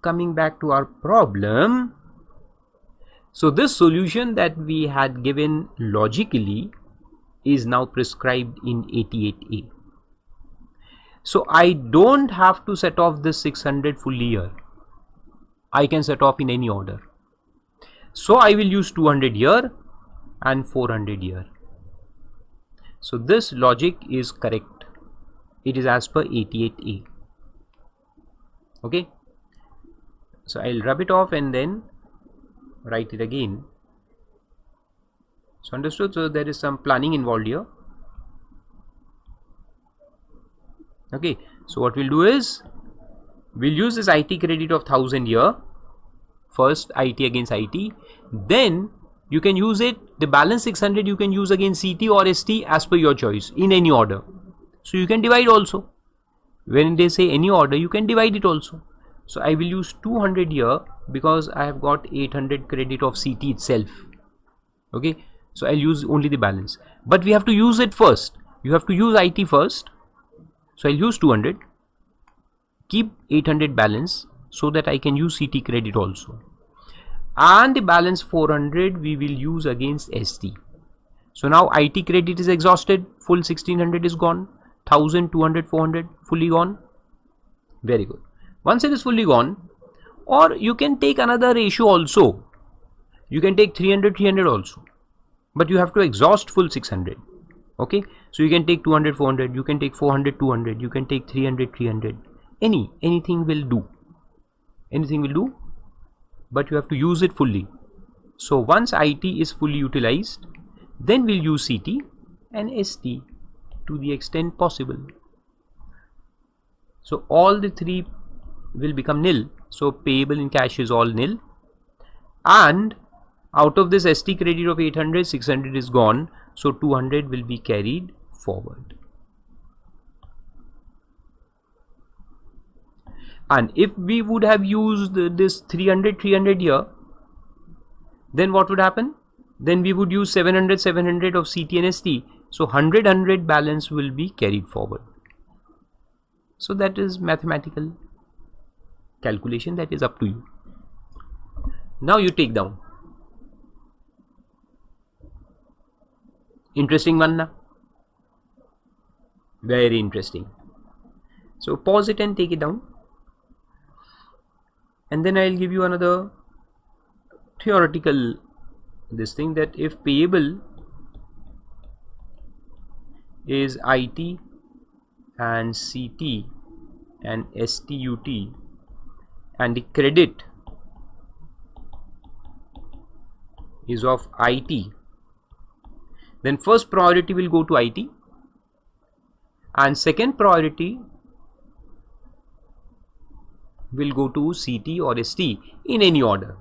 coming back to our problem, so this solution that we had given logically is now prescribed in 88A. So I don't have to set off this 600 fully here. I can set off in any order. So I will use 200 here and 400 here. So this logic is correct. It is as per 88A. Okay. So I'll rub it off and then write it again. So understood? So there is some planning involved here. Okay. So what we'll do is, we'll use this IT credit of 1000 here. First IT against IT. Then you can use it, the balance 600 you can use against CT or ST as per your choice in any order. So you can divide also. When they say any order, you can divide it also. So I will use 200 here because I have got 800 credit of CT itself. Okay. So I'll use only the balance. But we have to use it first. You have to use IT first. So I'll use 200. Keep 800 balance so that I can use CT credit also. And the balance 400 we will use against ST. So now IT credit is exhausted. Full 1600 is gone. 1000, 200, 400 fully gone. Very good. Once it is fully gone, or you can take another ratio also. You can take 300, 300 also. But you have to exhaust full 600. Okay. So you can take 200, 400. You can take 400, 200. You can take 300, 300. Anything will do. Anything will do. But you have to use it fully. So once IT is fully utilized, then we'll use CT and ST to the extent possible. So all the three will become nil. So payable in cash is all nil. And out of this ST credit of 800, 600 is gone. So 200 will be carried forward. And if we would have used this 300, 300 here, then what would happen? Then we would use 700, 700 of CT and ST. So 100, 100 balance will be carried forward. So that is mathematical calculation, that is up to you. Now you take down. Interesting one na? Very interesting. So pause it and take it down. And then I'll give you another theoretical this thing, that if payable is IT and CT and STUT and the credit is of IT, then first priority will go to IT and second priority will go to CT or ST in any order.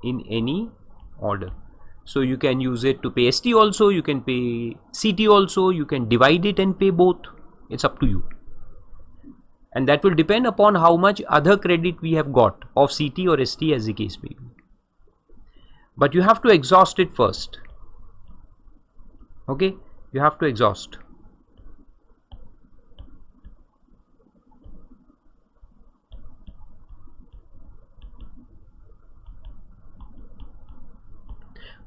In any order. So you can use it to pay ST also, you can pay CT also, you can divide it and pay both. It's up to you. And that will depend upon how much other credit we have got of CT or ST as the case may be. But you have to exhaust it first. Okay, you have to exhaust.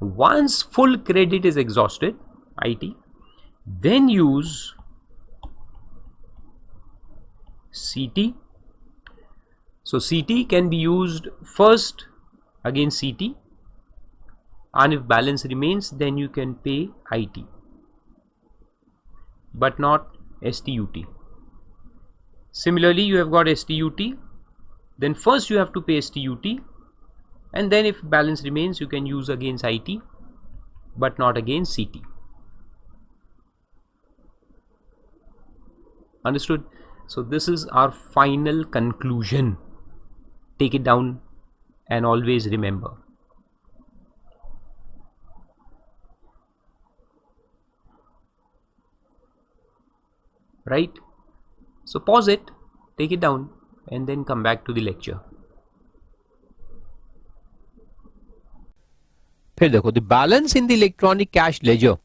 Once full credit is exhausted, IT, then use CT. So CT can be used first against CT, and if balance remains, then you can pay IT, but not STUT. Similarly, you have got STUT, then first you have to pay STUT, and then if balance remains, you can use against IT, but not against CT. Understood? So this is our final conclusion. Take it down and always remember. Right? So pause it, take it down, and then come back to the lecture. फिर देखो, the balance in the electronic cash ledger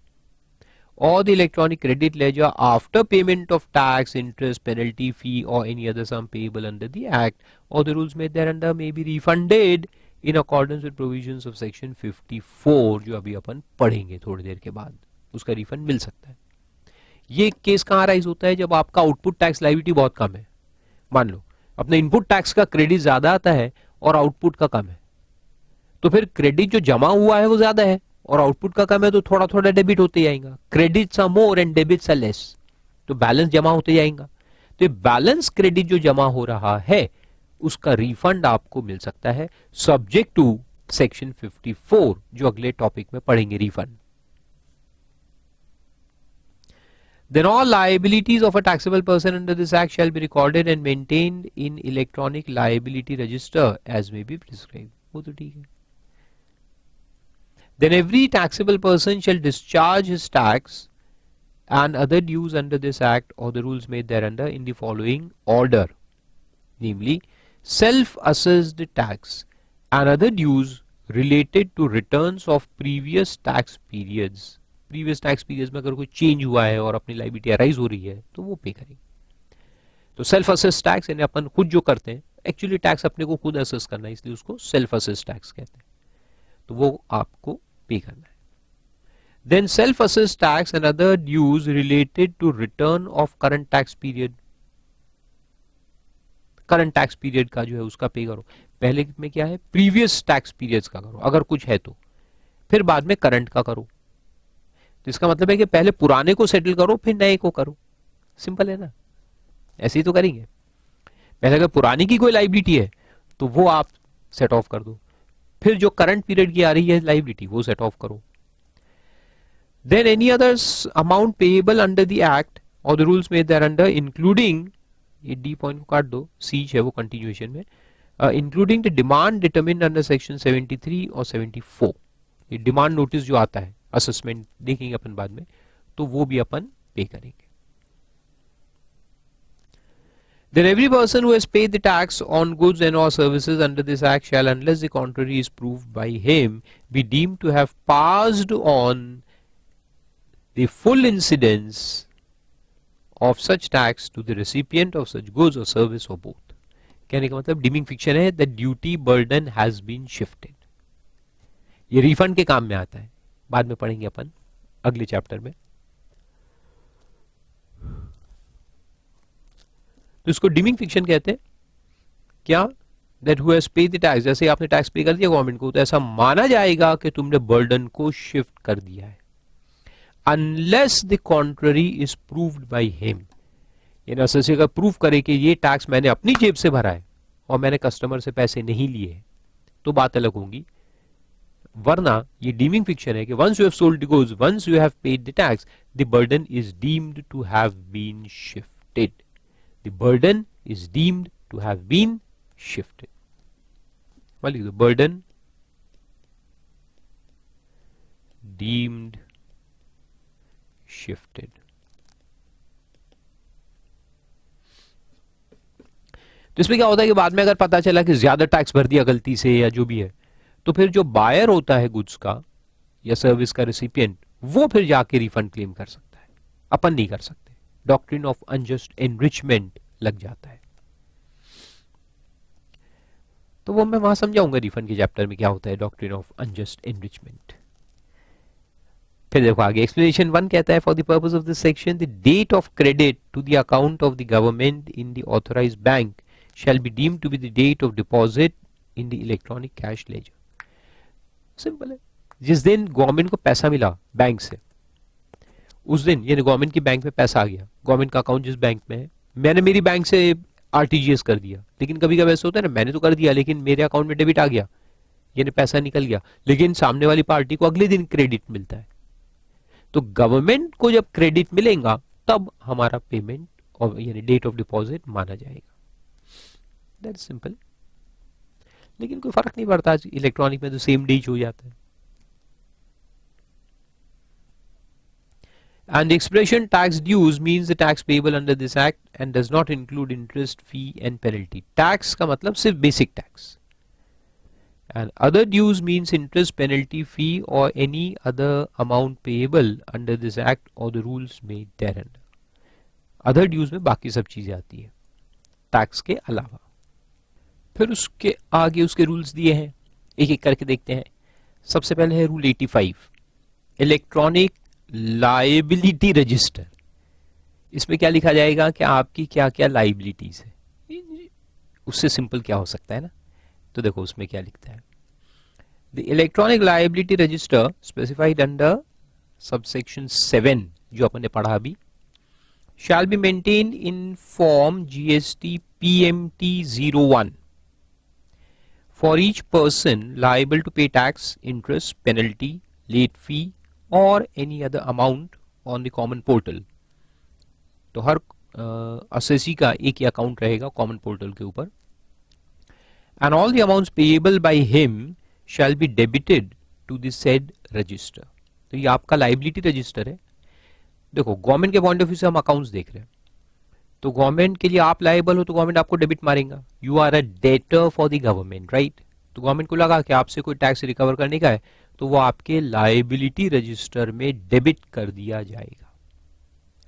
or the electronic credit ledger after payment of tax, interest, penalty, fee or any other sum payable under the act or the rules made thereunder may be refunded in accordance with provisions of section 54, जो अभी अपन पढ़ेंगे थोड़ी देर के बाद, उसका refund मिल सकता है. ये केस कहाँ राइज होता है? जब आपका आउटपुट टैक्स लायबिलिटी बहुत कम है. मान लो अपने इनपुट टैक्स का क्रेडिट ज्यादा आता है और आउटपुट का कम है, तो फिर क्रेडिट जो जमा हुआ है वो ज्यादा है और आउटपुट का कम है, तो थोड़ा थोड़ा डेबिट होते जाएगा. Credits are more and debits are less, तो बैलेंस जमा होते जाएगा. तो बैलेंस क्रेडिट जो जमा हो रहा है उसका रिफंड आपको मिल सकता है, सब्जेक्ट टू सेक्शन 54, जो अगले टॉपिक में पढ़ेंगे, refund. Then all liabilities of a taxable person under this act shall be recorded and maintained in electronic liability register as may be prescribed. वो तो ठीक है. Then every taxable person shall discharge his tax and other dues under this act or the rules made thereunder in the following order, namely self-assessed tax and other dues related to returns of previous tax periods. Previous tax period में अगर कोई change हुआ है और अपनी liability arise हो रही है तो वो पे करेंगे. तो सेल्फ असेस टैक्स यानी अपन खुद जो करते हैं, एक्चुअली टैक्स अपने को खुद असेस करना है, इसलिए उसको सेल्फ असेस टैक्स कहते हैं, तो वो आपको पे करना है. Then self assess tax and other dues related to return of current tax period. Current tax period का जो है उसका पे करो. पहले में क्या है, प्रीवियस टैक्स पीरियड्स का करो अगर कुछ है तो, फिर बाद में करंट का करो. तो इसका मतलब है कि पहले पुराने को सेटल करो फिर नए को करो. सिंपल है ना, ऐसे ही तो करेंगे. पहले अगर पुरानी की कोई लायबिलिटी है तो वो आप सेट ऑफ कर दो, फिर जो करंट पीरियड की आ रही है लायबिलिटी वो सेट ऑफ करो. Then any other amount payable under the act और the rules made thereunder including, ये डी पॉइंट को काट दो, सी है वो कंटिन्यूएशन में, including the demand determined under section 73 और 74. ये डिमांड नोटिस जो आता है, असेसमेंट देखेंगे अपन बाद में, तो वो भी अपन पे करेंगे. Then every person who has paid the tax on goods and or services under this act shall, unless the contrary is proved by him, be deemed to have passed on the full incidence of such tax to the recipient of such goods or service or both. कहने का मतलब deeming fiction है, the duty burden has been shifted. ये refund के काम में आता है, बाद में पढ़ेंगे अपन अगले चैप्टर में. तो इसको डीमिंग फिक्शन कहते हैं. क्या? That who has paid the tax, जैसे आपने टैक्स पे कर दिया गवर्नमेंट को, तो ऐसा माना जाएगा कि तुमने बर्डन को शिफ्ट कर दिया है, unless the contrary is proved by him. यानी असेसी अगर प्रूव करे कि ये टैक्स मैंने अपनी जेब से भरा है और मैंने कस्टमर से पैसे नहीं लिए, तो बात अलग होगी. वरना ये डीमिंग फिक्शन है कि once you have sold the goods, once you have paid the tax, the burden is deemed to have been shifted. The burden is deemed to have been shifted. The burden deemed shifted. तो इसमें क्या होता है कि बाद में अगर पता चला कि ज्यादा टैक्स भर दिया गलती से या जो भी है, तो फिर जो बायर होता है गुड्स का या सर्विस का रेसिपिएंट, वो फिर जाके रिफंड क्लेम कर सकता है, अपन नहीं कर सकते. डॉक्ट्रिन ऑफ अनजस्ट एनरिचमेंट लग जाता है. तो वो मैं वहां समझाऊंगा रिफंड के चैप्टर में क्या होता है डॉक्ट्रिन ऑफ अनजस्ट एनरिचमेंट. फिर देखो आगे एक्सप्लेनेशन 1 कहता है, for the purpose of this section the date of credit to the account of the government in the authorised bank shall be deemed to be the date of deposit in the electronic cash ledger. Simple है. जिस दिन government को पैसा मिला bank से, उस दिन यानी गवर्नमेंट की बैंक में पैसा आ गया, गवर्नमेंट का अकाउंट जिस बैंक में है, मैंने मेरी बैंक से आरटीजीएस कर दिया, लेकिन कभी कभी ऐसा होता है ना, मैंने तो कर दिया लेकिन मेरे अकाउंट में डेबिट आ गया, यानी पैसा निकल गया, लेकिन सामने वाली पार्टी को अगले दिन क्रेडिट मिलता है. तो गवर्नमेंट को जब क्रेडिट मिलेगा तब हमारा पेमेंट और यानी डेट ऑफ डिपॉजिट माना जाएगा. That simple. लेकिन कोई फर्क नहीं पड़ता, आज इलेक्ट्रॉनिक में तो सेम डे हो जाता है. And the expression tax dues means the tax payable under this act and does not include interest, fee and penalty. Tax का मतलब सिर्फ basic tax. And other dues means interest, penalty, fee or any other amount payable under this act or the rules made therein. Other dues में बाकी सब चीजें आती है tax के अलावा. फिर उसके आगे उसके रूल्स दिए हैं, एक एक करके देखते हैं. सबसे पहले है रूल 85, इलेक्ट्रॉनिक लायबिलिटी रजिस्टर. इसमें क्या लिखा जाएगा कि आपकी क्या क्या लायबिलिटीज है. उससे सिंपल क्या हो सकता है ना. तो देखो उसमें क्या लिखता है, the electronic liability register specified under subsection 7 जो अपन ने पढ़ा अभी, shall be maintained in form GST PMT 01 for each person liable to pay tax, interest, penalty, late fee or any other amount on the common portal. तो हर assessee का एक ही account रहेगा common portal के ऊपर. And all the amounts payable by him shall be debited to the said register. तो ये आपका liability register है. देखो गवर्नमेंट के पॉइंट ऑफ व्यू से हम अकाउंट्स देख रहे हैं, तो गवर्नमेंट के लिए आप लायबल हो तो गवर्नमेंट आपको डेबिट मारेगा. You are a debtor for the government, right. तो गवर्नमेंट को लगा कि आपसे कोई टैक्स रिकवर करने का है, तो वो आपके लायबिलिटी रजिस्टर में डेबिट कर दिया जाएगा.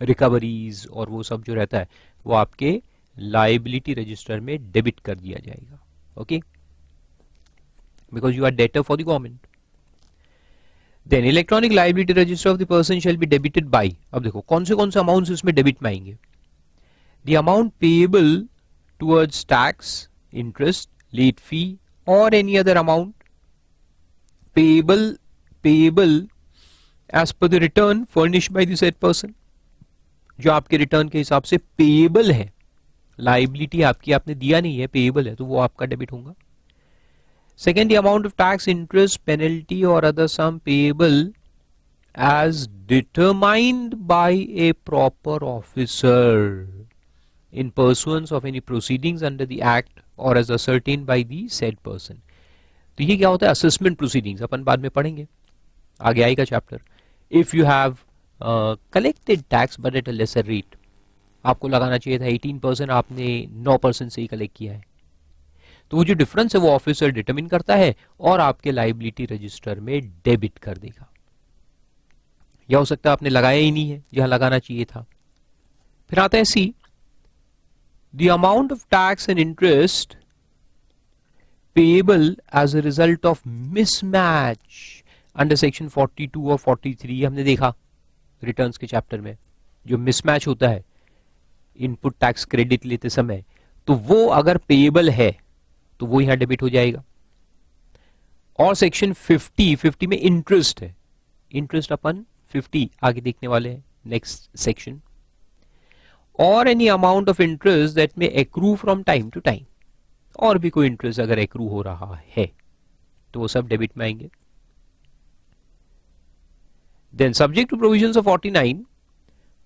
रिकवरीज और वो सब जो रहता है वो आपके लायबिलिटी रजिस्टर में डेबिट कर दिया जाएगा. Okay, because you are debtor for the government. Then electronic liability register of the person shall be debited by. अब देखो कौन से अमाउंट्स इसमें डेबिट में आएंगे. The amount payable towards tax, interest, late fee or any other amount payable as per the return furnished by the said person. जो आपके return के हिसाब से पेएबल है, लायबिलिटी आपकी आपने दिया नहीं है, पेएबल है, तो वो आपका डेबिट होगा. Second, the amount of tax, interest, penalty or other sum payable as determined by a proper officer in pursuance of any proceedings under the act or as ascertained by the said person. तो ये क्या होता है, assessment proceedings अपन बाद में पढ़ेंगे, आगे आएगा chapter. If you have collected tax but at a lesser rate, आपको लगाना चाहिए था 18%, आपने 9% से ही कलेक्ट किया है, तो वो जो डिफरेंस है वो ऑफिसर डिटरमिन करता है और आपके लायबिलिटी रजिस्टर में डेबिट कर देगा. या हो सकता है आपने लगाया ही नहीं है जहां लगाना चाहिए था, फिर आता है C, the amount of tax and interest payable as a result of mismatch under section 42 और 43। हमने देखा रिटर्न्स के चैप्टर में, जो मिसमैच होता है इनपुट टैक्स क्रेडिट लेते समय, तो वो अगर पेएबल है तो वो यहां डेबिट हो जाएगा। और सेक्शन 50 में इंटरेस्ट है, इंटरेस्ट अपन 50 आगे देखने वाले हैं नेक्स्ट सेक्शन। और any amount of interest that may accrue from time to time, और भी कोई इंटरेस्ट अगर एक्रू हो रहा है तो वो सब डेबिट में आएंगे। Then subject to provisions of 49,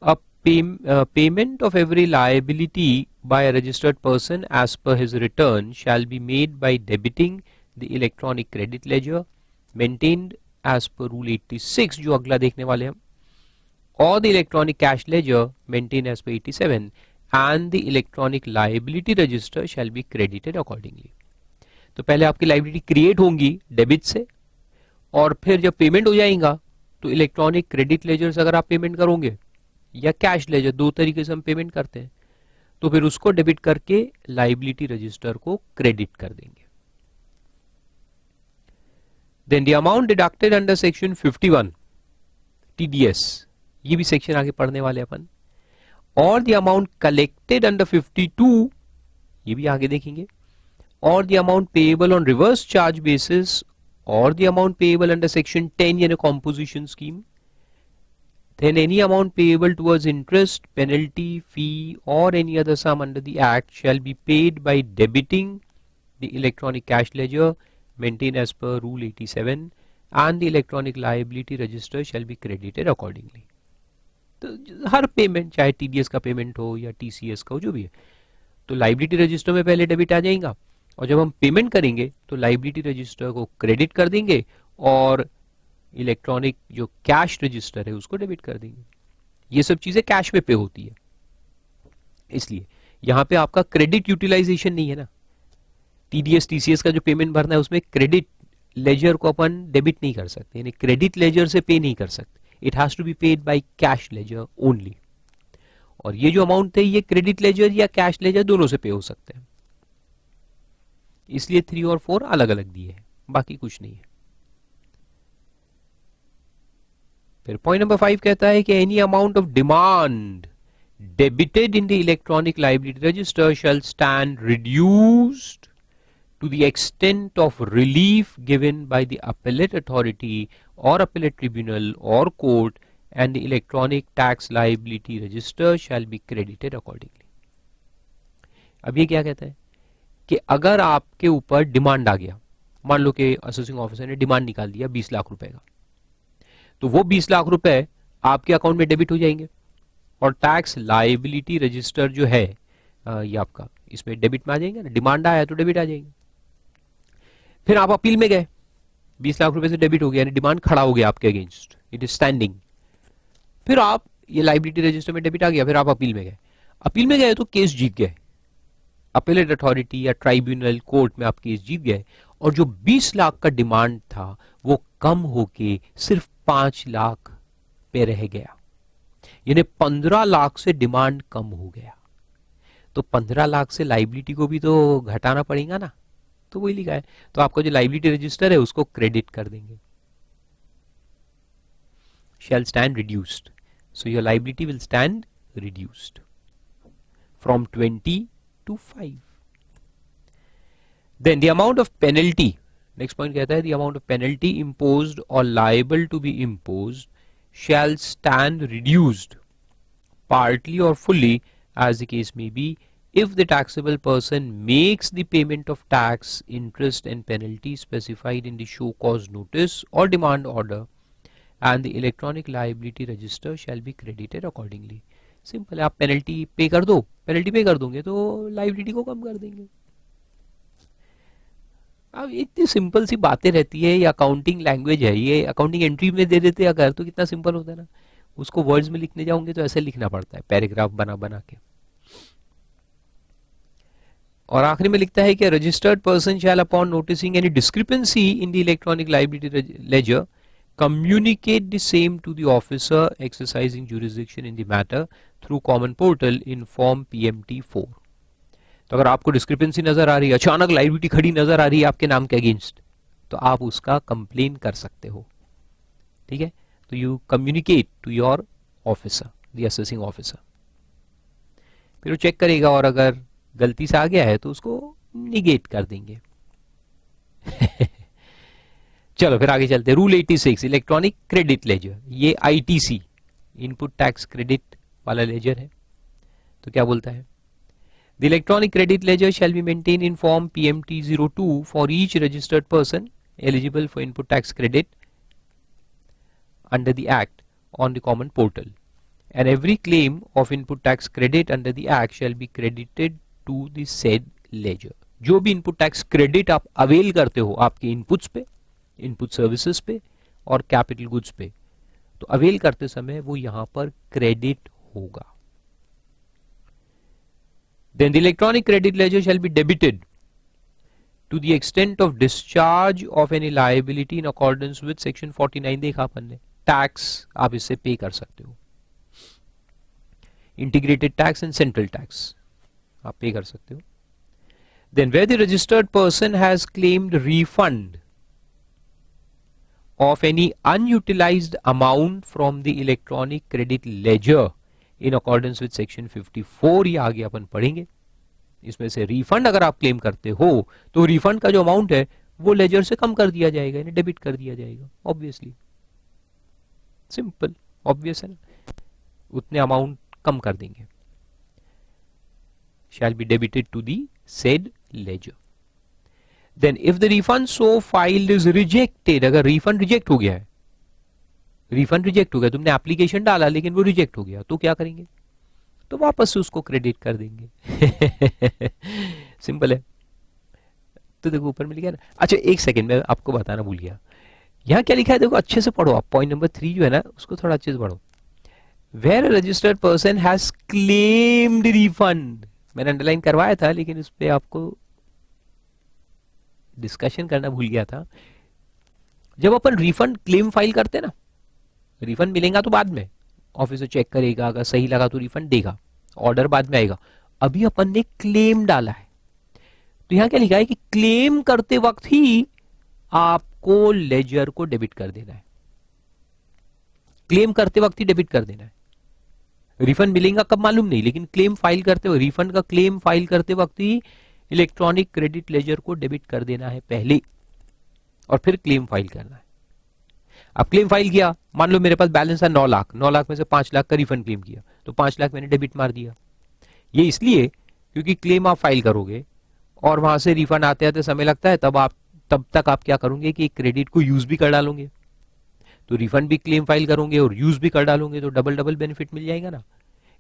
a payment of every liability by a registered person as per his return shall be made by debiting the electronic credit ledger maintained as per rule 86, जो अगला देखने वाले हम, or the electronic cash ledger maintained as per 87, and the electronic liability register shall be credited accordingly। तो पहले आपकी liability create होंगी debit से, और फिर जब पेमेंट हो जाएगा तो इलेक्ट्रॉनिक क्रेडिट लेजर से अगर आप पेमेंट करोगे या कैश लेजर, दो तरीके से हम पेमेंट करते हैं, तो फिर उसको डेबिट करके लाइबिलिटी रजिस्टर को क्रेडिट कर देंगे। Then the amount deducted under section 51 TDS, ये भी सेक्शन आगे पढ़ने वाले अपन, और द अमाउंट कलेक्टेड अंडर 52, ये भी आगे देखेंगे, और the amount payable on reverse charge basis, और the amount payable under section 10 यानी composition scheme, then any amount payable towards interest, penalty, fee or any other sum under the act shall be paid by debiting the electronic cash ledger maintained as per rule 87, and the electronic liability register shall be credited accordingly। तो हर payment, चाहे TDS का payment हो या TCS का हो, जो भी है, तो लाइबिलिटी रजिस्टर में पहले डेबिट आ जाएगा, और जब हम पेमेंट करेंगे तो लाइबिलिटी रजिस्टर को क्रेडिट कर देंगे और इलेक्ट्रॉनिक जो कैश रजिस्टर है उसको डेबिट कर देंगे। ये सब चीजें कैश में पे होती है, इसलिए यहां पे आपका क्रेडिट यूटिलाइजेशन नहीं है ना। टीडीएस टीसीएस का जो पेमेंट भरना है उसमें क्रेडिट लेजर को अपन डेबिट नहीं कर सकते, यानी क्रेडिट लेजर से पे नहीं कर सकते। It has to be paid by cash ledger only. और ये जो अमाउंट थे ये क्रेडिट लेजर या कैश लेजर दोनों से पे हो सकते हैं, इसलिए 3 और 4 अलग अलग दिए हैं, बाकी कुछ नहीं है। फिर पॉइंट नंबर 5 कहता है कि any amount of demand debited in the electronic liability register shall stand reduced to the extent of relief given by the appellate authority और अपीलेट ट्रिब्यूनल और court, and the electronic tax liability register shall be credited accordingly. अब ये क्या कहता है कि अगर आपके ऊपर डिमांड आ गया, मान लो कि असेसिंग ऑफिसर ने डिमांड निकाल दिया 20 लाख रुपए का, तो वो 20 लाख रुपए आपके अकाउंट में डेबिट हो जाएंगे, और टैक्स लाइबिलिटी रजिस्टर जो है ये आपका इसमें डेबिट में आ जाएंगे ना, डिमांड आया तो डेबिट आ जाएंगे। फिर आप अपील में गए, 20 लाख रुपए से डेबिट हो गया, यानी डिमांड खड़ा हो गया आपके अगेंस्ट, इट इज स्टैंडिंग। फिर आप ये लाइबिलिटी रजिस्टर में डेबिट आ गया, फिर आप अपील में गए, अपील में गए तो केस जीत गए, अपीलेट अथॉरिटी या ट्राइब्यूनल कोर्ट में आप केस जीत गए, और जो 20 लाख का डिमांड था वो कम होके सिर्फ 5 लाख पे रह गया, यानी 15 लाख से डिमांड कम हो गया। तो 15 लाख से लाइबिलिटी को भी तो घटाना पड़ेगा ना, तो वही लिखा है। तो आपका जो लाइबिलिटी रजिस्टर है उसको क्रेडिट कर देंगे, shall stand reduced, so your liability will stand reduced from 20 to 5। then the amount of penalty, next point कहता है the amount of penalty imposed or liable to be imposed shall stand reduced partly or fully as the case may be if the taxable person makes the payment of tax, interest and penalty specified in the show cause notice or demand order, and the electronic liability register shall be credited accordingly। Simple है, आप penalty पे कर दो, penalty पे कर दोगे तो liability को कम कर देंगे। अब इतनी सिंपल सी बातें रहती है, ये अकाउंटिंग लैंग्वेज है, ये अकाउंटिंग एंट्री में दे देते अगर तो कितना सिंपल होता है ना, उसको वर्ड्स में लिखने जाओगे तो ऐसे लिखना पड़ता है, पैराग्राफ बना बना के। और आखिरी में लिखता है कि registered person shall upon noticing any discrepancy in the electronic liability ledger communicate the same to the officer exercising jurisdiction in the matter through common portal in form PMT4. तो अगर आपको डिस्क्रिपेंसी नजर आ रही है, अचानक लाइबिलिटी खड़ी नजर आ रही है आपके नाम के अगेंस्ट, तो आप उसका कंप्लेन कर सकते हो, ठीक है। तो you communicate to your officer, the assessing officer, फिर वो चेक करेगा और अगर गलती से आ गया है तो उसको निगेट कर देंगे। चलो फिर आगे चलते हैं। Rule 86, electronic credit laser. ये ITC, इनपुट टैक्स क्रेडिट वाला लेजर है। तो क्या बोलता है? The electronic credit ledger shall be maintained in form PMT02 for each registered person eligible for input tax credit under the Act on the common portal, and every claim of input tax credit under the Act shall be credited to the said ledger. जो भी input tax credit आप avail करते हो आपके inputs पे, input services पे और capital goods पे, तो अवेल करते समय वो यहां पर क्रेडिट होगा। Then the electronic credit ledger shall be debited to the extent of discharge of any liability in accordance with section 49। देखा अपन ने, टैक्स आप इससे पे कर सकते हो, integrated tax and central tax आप पे कर सकते हो। Then where the registered person has claimed refund of any unutilized amount from the electronic credit ledger in accordance with section 54, ये आगे अपन पढ़ेंगे। इसमें से रिफंड अगर आप क्लेम करते हो तो रिफंड का जो अमाउंट है वो लेजर से कम कर दिया जाएगा, यानी डेबिट कर दिया जाएगा। ऑब्वियसली सिंपल, ऑब्वियस है ना, उतने अमाउंट कम कर देंगे। shall be debited to the said ledger. Then if the refund so filed is rejected, अगर रिफंड रिजेक्ट हो गया है, रिफंड रिजेक्ट हो गया, तुमने एप्लीकेशन डाला लेकिन वो रिजेक्ट हो गया, तो क्या करेंगे? तो वापस से उसको क्रेडिट कर देंगे। सिंपल है। तो देखो ऊपर में लिखा है ना। अच्छा एक सेकंड, मैं आपको बताना भूल गया, यहां क्या लिखा है देखो, अच्छे से पढ़ो आप। पॉइंट नंबर 3 जो है ना, उसको थोड़ा अच्छे से पढ़ो। Where a registered person has claimed refund, मैंने अंडरलाइन करवाया था लेकिन उस पर आपको डिस्कशन करना भूल गया था। जब अपन रिफंड क्लेम फाइल करते ना, रिफंड मिलेगा तो बाद में ऑफिसर चेक करेगा, अगर सही लगा तो रिफंड देगा, ऑर्डर बाद में आएगा। अभी अपन ने क्लेम डाला है, तो यहां क्या लिखा है कि क्लेम करते वक्त ही आपको लेजर को डेबिट कर देना है, क्लेम करते वक्त ही डेबिट कर देना है। रिफंड मिलेगा कब मालूम नहीं, लेकिन क्लेम फाइल करते हुए, रिफंड का क्लेम फाइल करते वक्त ही इलेक्ट्रॉनिक क्रेडिट लेजर को डेबिट कर देना है पहले, और फिर क्लेम फाइल करना है। अब क्लेम फाइल किया, मान लो मेरे पास बैलेंस है 9 लाख, 9 लाख में से 5 लाख का रिफंड क्लेम किया, तो 5 लाख मैंने डेबिट मार दिया। ये इसलिए क्योंकि क्लेम आप फाइल करोगे और वहां से रिफंड आते आते समय लगता है, तब तक आप क्या करोगे कि क्रेडिट को यूज भी कर डालोगे, तो रिफंड भी क्लेम फाइल करोगे और यूज भी कर डालोगे, तो डबल डबल बेनिफिट मिल जाएगा ना।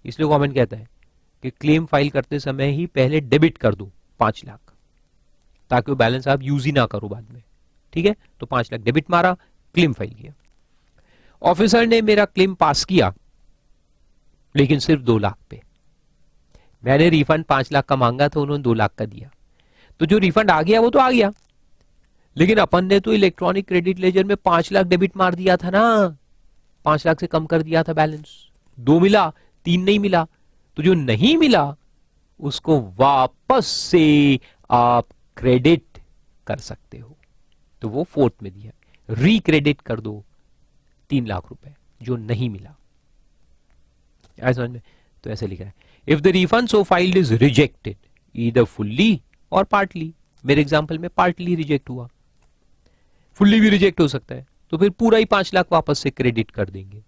इसलिए गवर्नमेंट कहता है कि क्लेम फाइल करते समय ही पहले डेबिट कर दो 5 लाख, ताकि वो बैलेंस आप यूज ही ना करो बाद में, ठीक है। तो 5 लाख डेबिट मारा, क्लेम फाइल किया, ऑफिसर ने मेरा क्लेम पास किया लेकिन सिर्फ 2 लाख पे। मैंने रिफंड 5 लाख का मांगा तो उन्होंने 2 लाख का दिया, तो जो रिफंड आ गया वो तो आ गया, लेकिन अपन ने तो इलेक्ट्रॉनिक क्रेडिट लेजर में 5 लाख डेबिट मार दिया था ना, 5 लाख से कम कर दिया था बैलेंस। 2 मिला, 3 नहीं मिला, तो जो नहीं मिला उसको वापस से आप क्रेडिट कर सकते हो, तो वो 4th में दिया, रिक्रेडिट कर दो 3 लाख रुपए जो नहीं मिला। समझ में? तो ऐसे लिखा है, if the refund so filed is rejected either fully और पार्टली। मेरे एग्जांपल में पार्टली रिजेक्ट हुआ, फुल्ली भी रिजेक्ट हो सकता है, तो फिर पूरा ही 5 लाख वापस से क्रेडिट कर देंगे।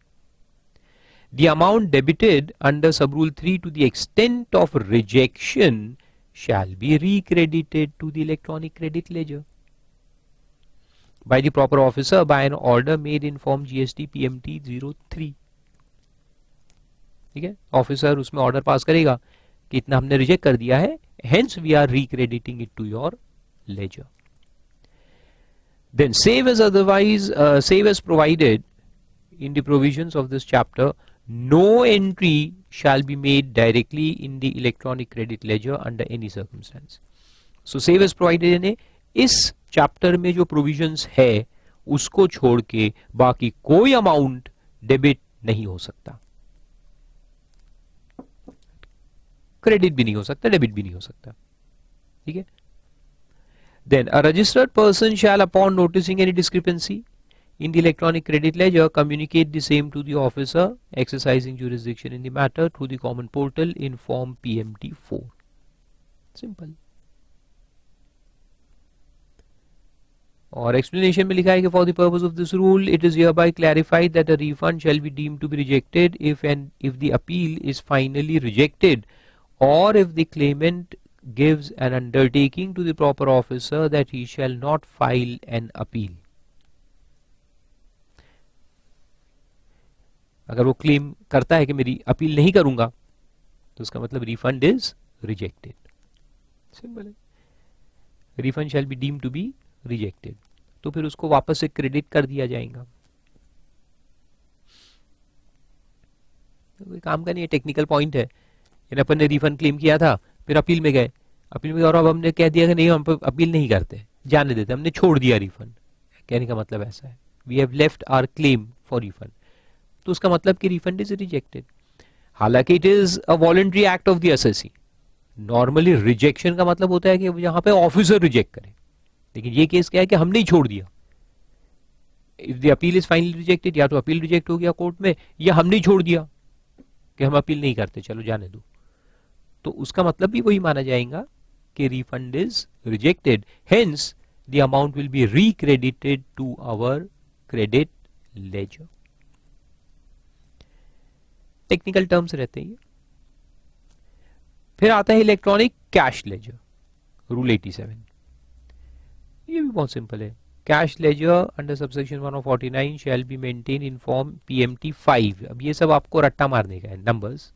The amount debited under sub-rule 3 to the extent of rejection shall be recredited to the electronic credit ledger by the proper officer by an order made in form GST PMT 03। ठीक है, officer उसमें order pass करेगा कि इतना हमने reject कर दिया है, hence we are recrediting it to your ledger। Then save as provided in the provisions of this chapter, no entry shall be made directly in the electronic credit ledger under any circumstance। So save as provided ने इस chapter में जो provisions है उसको छोड़ के बाकी कोई अमाउंट डेबिट नहीं हो सकता, क्रेडिट भी नहीं हो सकता, डेबिट भी नहीं हो सकता, ठीक है। Then a registered person shall, upon noticing any discrepancy in the electronic credit ledger, communicate the same to the officer exercising jurisdiction in the matter through the common portal in form PMT4. Simple. और explanation में लिखा है कि for the purpose of this rule, it is hereby clarified that a refund shall be deemed to be rejected if the appeal is finally rejected, or if the claimant gives an undertaking to the proper officer that he shall not file an appeal. अगर वो claim करता है कि मेरी appeal नहीं करूंगा तो उसका मतलब रिफंड इज रिजेक्टेड, सिंपल है। Refund shall be deem to be rejected, तो फिर उसको वापस से क्रेडिट कर दिया जाएगा। तो कोई काम का नहीं है, टेक्निकल पॉइंट है। अपन ने रिफंड क्लेम किया था, फिर अपील में गए, अपील में और अब हमने कह दिया कि नहीं हम अपील नहीं करते, जाने देते, हमने छोड़ दिया रिफंड। कहने का मतलब ऐसा है, we have left our claim for refund, तो उसका मतलब कि रिफंड इज रिजेक्टेड। हालांकि it is a voluntary act of the SSC. Normally rejection का मतलब होता है कि यहां पे ऑफिसर रिजेक्ट करे, लेकिन ये केस क्या है कि हमने ही छोड़ दिया। If the appeal is finally rejected, या तो अपील रिजेक्ट हो गया कोर्ट में, या हमने ही छोड़ दिया कि हम अपील नहीं करते, चलो जाने दो, तो उसका मतलब भी वही माना जाएगा कि refund is rejected, hence the amount will be recredited to our credit ledger. Technical terms रहते हैं। फिर आता है इलेक्ट्रॉनिक कैश लेजर, रूल 87। ये भी बहुत सिंपल है। Cash ledger under subsection 149 shall be maintain in form PMT5। अब ये सब आपको रट्टा मारने का है, numbers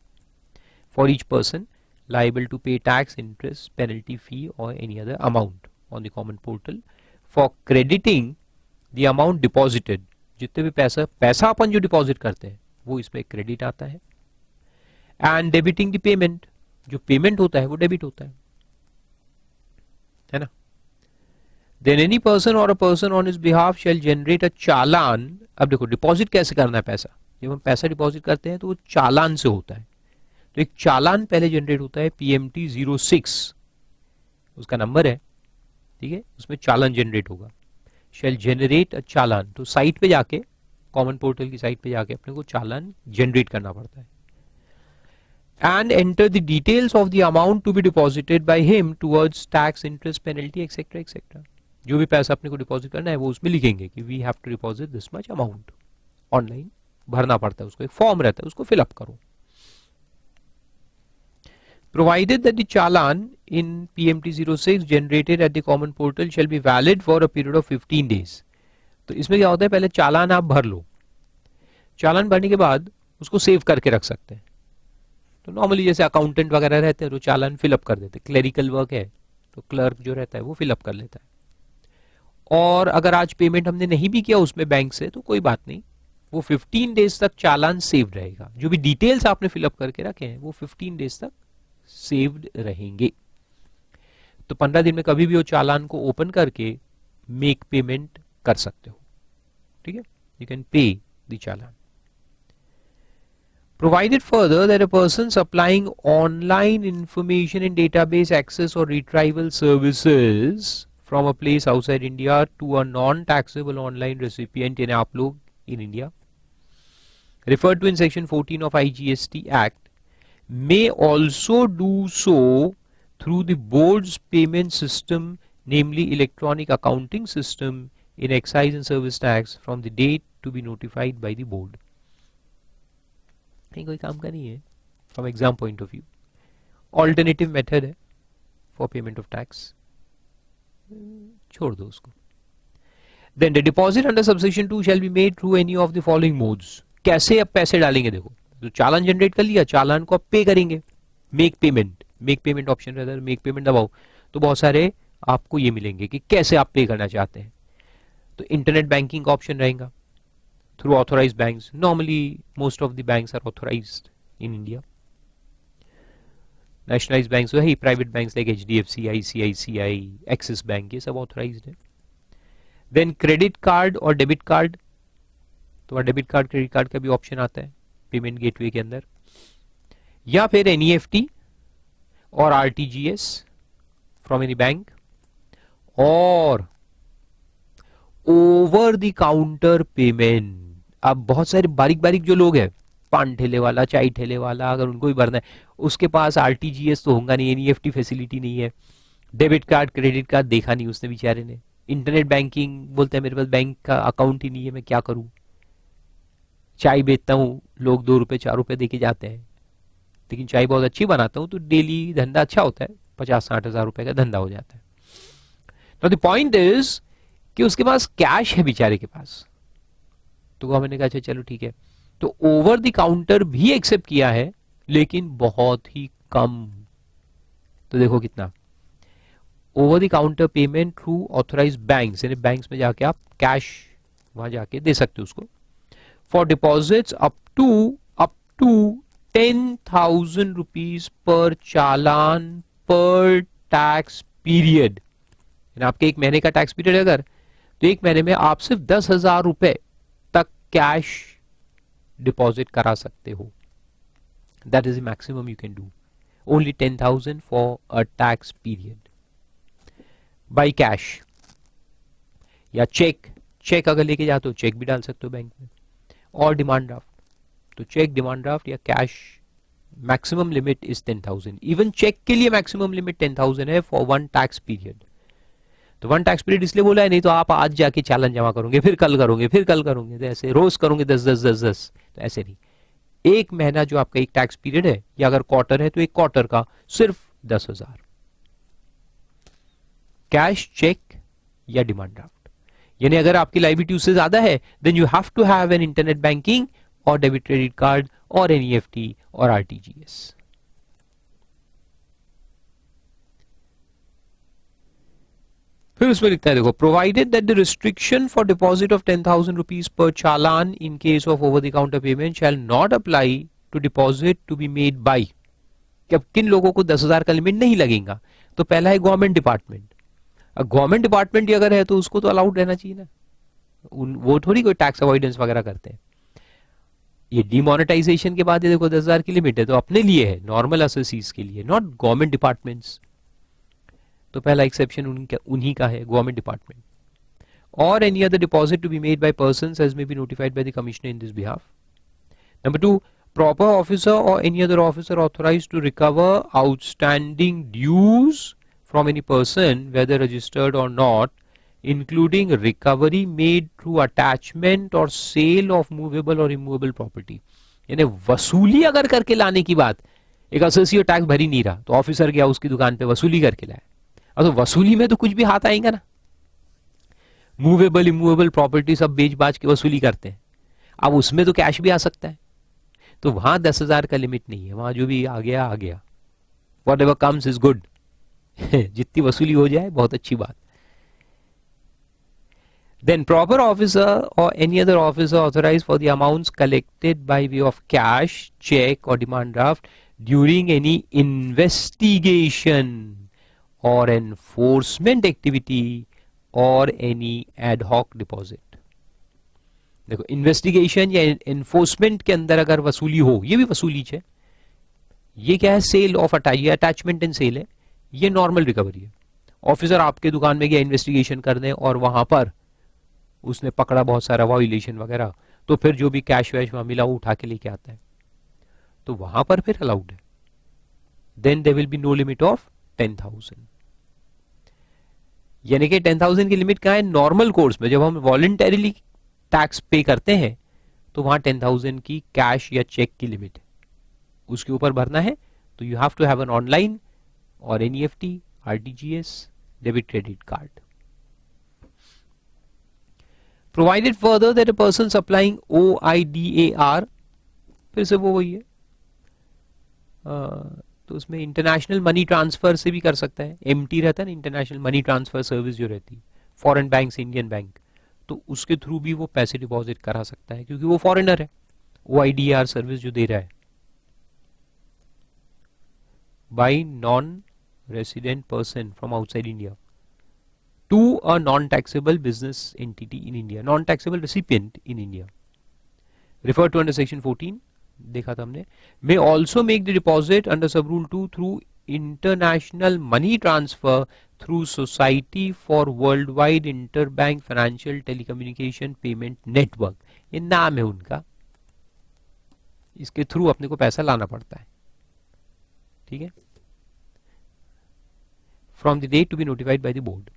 for each person liable to pay tax, interest, penalty, fee or any other amount on the common portal for crediting the amount deposited। जितने भी पैसा अपन जो डिपॉजिट करते हैं वो इसमें क्रेडिट आता है। एंड डेबिटिंग द पेमेंट, जो पेमेंट होता है वो डेबिट होता है ना। Then any person or a person on his behalf shall generate a challan. अब देखो डिपॉजिट कैसे करना है पैसा, जब हम पैसा डिपॉजिट करते हैं तो वो चालान से होता है, तो एक चालान पहले जनरेट होता है PMT06, उसका नंबर है, ठीक है, उसमें चालान जनरेट होगा। शैल जनरेट अ चालान, तो साइट पे जाके, कॉमन पोर्टल की साइट पे जाके अपने को चालान जनरेट करना पड़ता है। And enter the details of the amount to be deposited by him towards tax, interest, penalty etcetera etcetera. जो भी पैसा अपने को डिपॉजिट करना है वो उसमें लिखेंगे कि we have to deposit this much amount. Online भरना पड़ता है, उसको एक फॉर्म रहता है, उसको फिलअप करो। Provided that the challan in PMT06 generated at the common portal shall be valid for a period of 15 days। तो इसमें क्या होता है, पहले चालान आप भर लो, चालान भरने के बाद उसको सेव करके रख सकते हैं। तो नॉर्मली जैसे अकाउंटेंट वगैरह रहते हैं तो चालान फिलअप कर देते हैं, क्लेरिकल वर्क है तो क्लर्क जो रहता है वो फिलअप कर लेता है। और अगर आज पेमेंट हमने नहीं भी किया उसमें बैंक से तो कोई बात नहीं, वो 15 डेज तक चालान सेव रहेगा। जो भी डिटेल्स आपने फिलअप करके रखे हैं वो 15 डेज तक सेव्ड रहेंगे। तो 15 दिन में कभी भी वो चालान को ओपन करके मेक पेमेंट कर सकते हो, ठीक है, you can pay the challan. Provided further that a person supplying online information in database access or retrieval services from a place outside India to a non-taxable online recipient in आप लोग in India, referred to in section 14 of IGST Act, may also do so through the board's payment system, namely electronic accounting system in excise and service tax from the date to be notified by the board। कोई काम का नहीं है from exam point of view, alternative method है for payment of tax, छोड़ दो उसको। Then the deposit under subsection 2 shall be made through any of the following modes. कैसे अब पैसे डालेंगे, देखो तो चालान जनरेट कर लिया, चालान को आप पे करेंगे, मेक पेमेंट ऑप्शन रहता है, मेक पेमेंट दबाओ तो बहुत सारे आपको ये मिलेंगे कि कैसे आप पे करना चाहते हैं। तो इंटरनेट बैंकिंग का ऑप्शन रहेगा through authorized banks. Normally most of the banks are authorized in India. Nationalized banks तो है ही, private banks like HDFC, ICICI, Axis Bank, ये सब authorized है। देन क्रेडिट कार्ड और डेबिट कार्ड, तो डेबिट कार्ड क्रेडिट कार्ड का भी option आता है पेमेंट गेटवे के अंदर, या फिर एनईएफटी और आरटीजीएस फ्रॉम एनी बैंक, और ओवर द काउंटर पेमेंट। अब बहुत सारे बारीक बारीक जो लोग हैं, पान ठेले वाला, चाय ठेले वाला, अगर उनको भी भरना है, उसके पास आरटीजीएस तो होगा नहीं, एनईएफटी फैसिलिटी नहीं है, डेबिट कार्ड क्रेडिट कार्ड देखा नहीं उसने बेचारे ने, इंटरनेट बैंकिंग बोलते हैं मेरे पास बैंक का अकाउंट ही नहीं है, मैं क्या करूं, चाय बेचता हूं, लोग 2 रुपए 4 रुपए देके जाते हैं, लेकिन चाय बहुत अच्छी बनाता हूं तो डेली धंधा अच्छा होता है, 50-60 हजार रुपए का धंधा हो जाता है। तो द पॉइंट इज कि उसके पास कैश है बेचारे के पास, तो गवर्नमेंट ने कहा अच्छा चलो ठीक है, तो ओवर द काउंटर भी एक्सेप्ट किया है, लेकिन बहुत ही कम। तो देखो कितना, over the counter payment through authorised banks, यानी बैंक्स में जाके आप कैश वहां जाके दे सकते हो उसको, for deposits up to 10,000 rupees पर चालान पर टैक्स पीरियड। आपके 1 महीने का टैक्स पीरियड अगर, तो 1 महीने में आप सिर्फ 10,000 रुपए तक कैश डिपॉजिट करा सकते हो। That is the maximum you can do, only 10,000 for a tax period by cash या चेक अगर लेके जाते हो चेक भी डाल सकते हो बैंक में, और डिमांड ड्राफ्ट, तो चेक, डिमांड ड्राफ्ट या cash, maximum limit is 10,000। Even cheque के लिए मैक्सिमम लिमिट 10,000 है फॉर 1 टैक्स पीरियड। तो 1 टैक्स पीरियड इसलिए बोला है, नहीं तो आप आज जाके चालान जमा करोगे, फिर कल करोगे, फिर कल करोगे, तो ऐसे रोज करोगे 10, तो ऐसे नहीं। 1 महीना जो आपका 1 टैक्स पीरियड है, या अगर क्वार्टर है तो 1 क्वार्टर का सिर्फ 10,000, कैश, चेक या डिमांड ड्राफ्ट। यानी अगर आपकी लायबिलिटी उससे ज्यादा है, then you have to have an internet banking और डेबिट क्रेडिट कार्ड और एनईएफटी और आरटीजीएस। फिर उसमें लिखता है देखो, provided that the restriction for deposit of 10,000 rupees पर challan in case of over the counter payment shall not apply to deposit to be made by. कि अब किन लोगों को 10,000 का लिमिट नहीं लगेगा, तो पहला है गवर्नमेंट डिपार्टमेंट। गवर्नमेंट डिपार्टमेंट अगर है तो उसको तो अलाउड रहना चाहिए ना, वो थोड़ी कोई टैक्स अवॉइडेंस वगैरह करते हैं। ये डिमोनेटाइजेशन के बाद ये देखो 10,000 की लिमिट है, तो अपने लिए है, नॉर्मल असेसीज के लिए, नॉट गवर्नमेंट डिपार्टमेंट्स। तो पहला एक्सेप्शन उन्हीं का है, गवर्नमेंट डिपार्टमेंट। और any other deposit to be made by persons as may be notified by the commissioner in this behalf. Number 2, proper officer or any other officer authorised to recover outstanding dues from any person whether registered or not, including recovery made through attachment और sale of movable और immovable property. यानी वसूली अगर करके लाने की बात, एक एसोसिएट टैक्स भर ही नहीं रहा तो ऑफिसर गया उसकी दुकान पे वसूली करके लाया, तो वसूली में तो कुछ भी हाथ आएगा ना, मूवेबल इमूवेबल प्रॉपर्टी सब बेच बाच के वसूली करते हैं, अब उसमें तो कैश भी आ सकता है। तो वहां 10,000 का लिमिट नहीं है, वहां जो भी आ गया, what ever comes is good. जितनी वसूली हो जाए बहुत अच्छी बात। Then proper officer or any other officer authorized for the amounts collected by way of cash, check or demand draft during any investigation or enforcement activity or any ad hoc deposit। देखो investigation या enforcement के अंदर अगर वसूली हो, ये भी वसूली है। ये क्या है, sale of attachment and sale है, ये नॉर्मल रिकवरी है। ऑफिसर आपके दुकान में गया इन्वेस्टिगेशन करने और वहां पर उसने पकड़ा बहुत सारा वायोलेशन वगैरह, तो फिर जो भी कैश वैश वहां मिला वो उठा के लेके आता है, तो वहां पर फिर अलाउड है। Then there will be no limit of 10,000। यानी कि 10,000 की लिमिट कहां है, नॉर्मल कोर्स में जब हम वॉलंटरीली टैक्स पे करते हैं तो वहां 10,000 की कैश या चेक की लिमिट है, उसके ऊपर भरना है तो you have to have an online or NEFT, RTGS, debit credit card. Provided further that a person supplying OIDAR, फिर से वो वही है, तो उसमें इंटरनेशनल मनी ट्रांसफर से भी कर सकता है, एमटी रहता है ना, इंटरनेशनल मनी ट्रांसफर सर्विस जो रहती है, फॉरेन बैंक से इंडियन बैंक, तो उसके थ्रू भी वो पैसे डिपॉजिट करा सकता है क्योंकि वो फॉरेनर है, OIDAR सर्विस जो दे रहा है। By non resident person from outside India, to a non-taxable business entity in India, non-taxable recipient in India, referred to under section 14, देखा था हमने, may also make the deposit under sub rule 2 through international money transfer through Society for Worldwide Interbank Financial Telecommunication Payment Network, ये नाम है उनका, इसके through अपने को पैसा लाना पड़ता है, ठीक है, from the date to be notified by the board.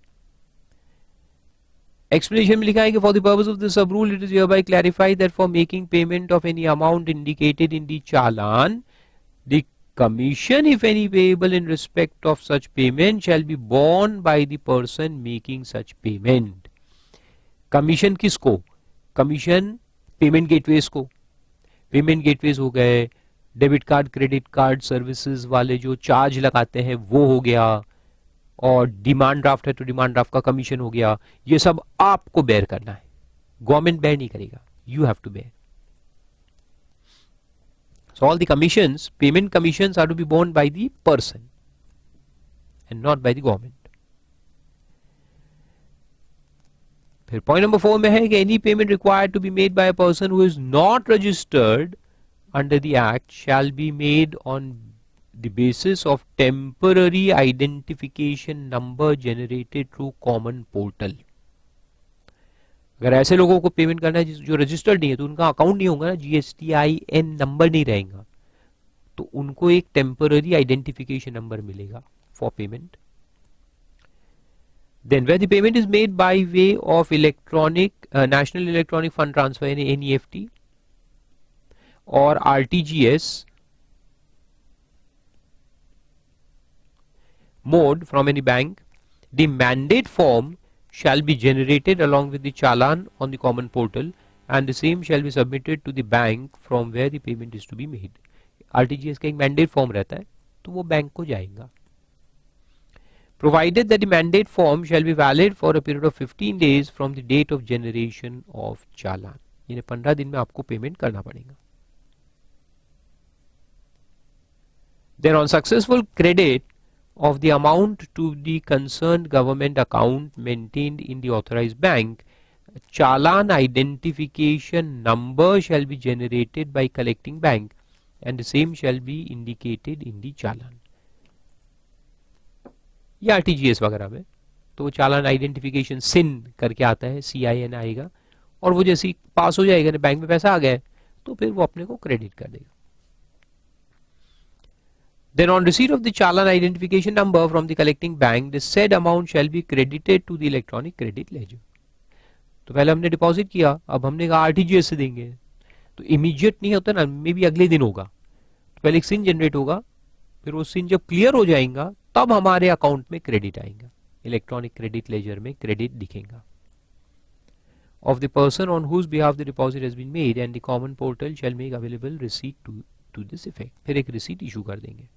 Explanation में लिखा है कि for the purpose of the sub rule it is hereby clarified that for making payment of any amount indicated in the challan, the commission, if any, payable in respect of such payment shall be borne by the person making such payment. Commission किसको? Commission payment gateways को. Payment gateways हो गए, debit card credit card services वाले जो charge लगाते हैं वो हो गया, और डिमांड ड्राफ्ट है तो डिमांड ड्राफ्ट का कमीशन हो गया, ये सब आपको बेयर करना है, गवर्नमेंट बेयर नहीं करेगा, you have to bear. So all the commissions, payment commissions are to be borne by the person and not by the government. फिर point number 4 में है कि any payment required to be made by a person who is not registered under the act shall be made on the basis of temporary identification number generated through common portal. अगर ऐसे लोगों को payment करना है जो registered नहीं है, तो उनका अकाउंट नहीं होगा ना, GSTIN नंबर नहीं रहेगा, तो उनको एक टेम्पररी आइडेंटिफिकेशन नंबर मिलेगा for payment. Then where the payment is made by way of electronic national electronic fund transfer यानी NEFT और RTGS mode from any bank, the mandate form shall be generated along with the challan on the common portal and the same shall be submitted to the bank from where the payment is to be made. RTGS का एक mandate form रहता है तो वो bank को जाएगा. Provided that the mandate form shall be valid for a period of 15 days from the date of generation of challan. यानी 15 दिन में आपको पेमेंट करना पड़ेगा. Then on successful credit of the amount to the concerned government account maintained in the authorized bank, challan identification number shall be generated by collecting bank and the same shall be indicated in the challan. या RTGS वगैरह में तो वो चालान identification सिन करके आता है, CIN आएगा, और वो जैसे पास हो जाएगा ना, बैंक में पैसा आ गया है, तो फिर वो अपने को क्रेडिट कर देगा. Then on receipt of the challan identification number from the collecting bank, the said amount shall be credited to the electronic credit ledger. तो पहले हमने डिपॉजिट किया, अब हमने कहा RTGS से देंगे, तो इमीडिएट नहीं होता ना, मे बी अगले दिन होगा, तो पहले एक सिन जनरेट होगा, फिर वो सिन जब क्लियर हो जाएगा तब हमारे अकाउंट में क्रेडिट आएगा, इलेक्ट्रॉनिक क्रेडिट लेजर में क्रेडिट दिखेगा. Of the person on whose behalf the deposit has been made and the common portal shall make available receipt to this effect. फिर एक receipt issue कर देंगे.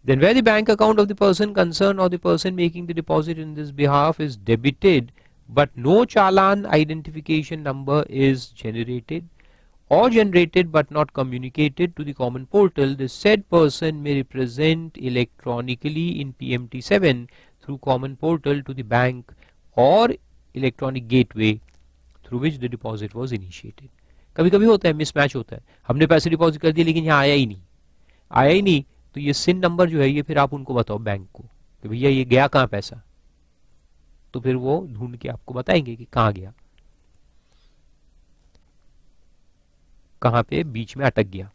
Then where the bank account of the person concerned or the person making the deposit in this behalf is debited but no challan identification number is generated or generated but not communicated to the common portal, the said person may represent electronically in PMT7 through common portal to the bank or electronic gateway through which the deposit was initiated. कभी कभी होता है, mismatch होता है, हमने पैसे deposit कर दिए लेकिन यहाँ आया ही नहीं, तो ये सिन नंबर जो है ये फिर आप उनको बताओ बैंक को कि भैया ये गया कहाँ पैसा, तो फिर वो ढूंढ के आपको बताएंगे कि कहाँ गया, कहाँ पे बीच में अटक गया.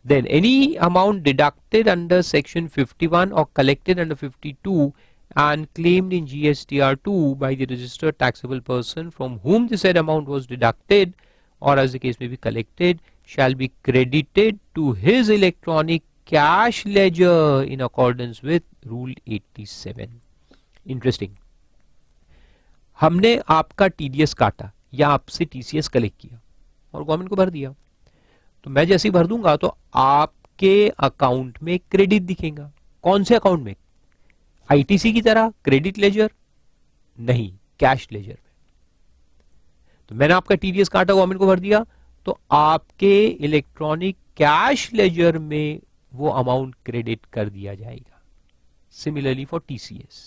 Then any amount deducted under section 51 or collected under 52 and claimed in GSTR2 by the registered taxable person from whom the said amount was deducted or as the case may be collected shall be credited to his electronic cash ledger in accordance with rule 87. Interesting. हमने आपका TDS काटा या आपसे TCS collect किया और government को भर दिया, तो मैं जैसे ही भर दूंगा तो आपके अकाउंट में क्रेडिट दिखेगा. कौन से अकाउंट में? ITC की तरह क्रेडिट लेजर नहीं, कैश लेजर में. तो मैंने आपका TDS काटा, गवर्नमेंट को भर दिया, तो आपके इलेक्ट्रॉनिक कैश लेजर में वो अमाउंट क्रेडिट कर दिया जाएगा. Similarly for TCS.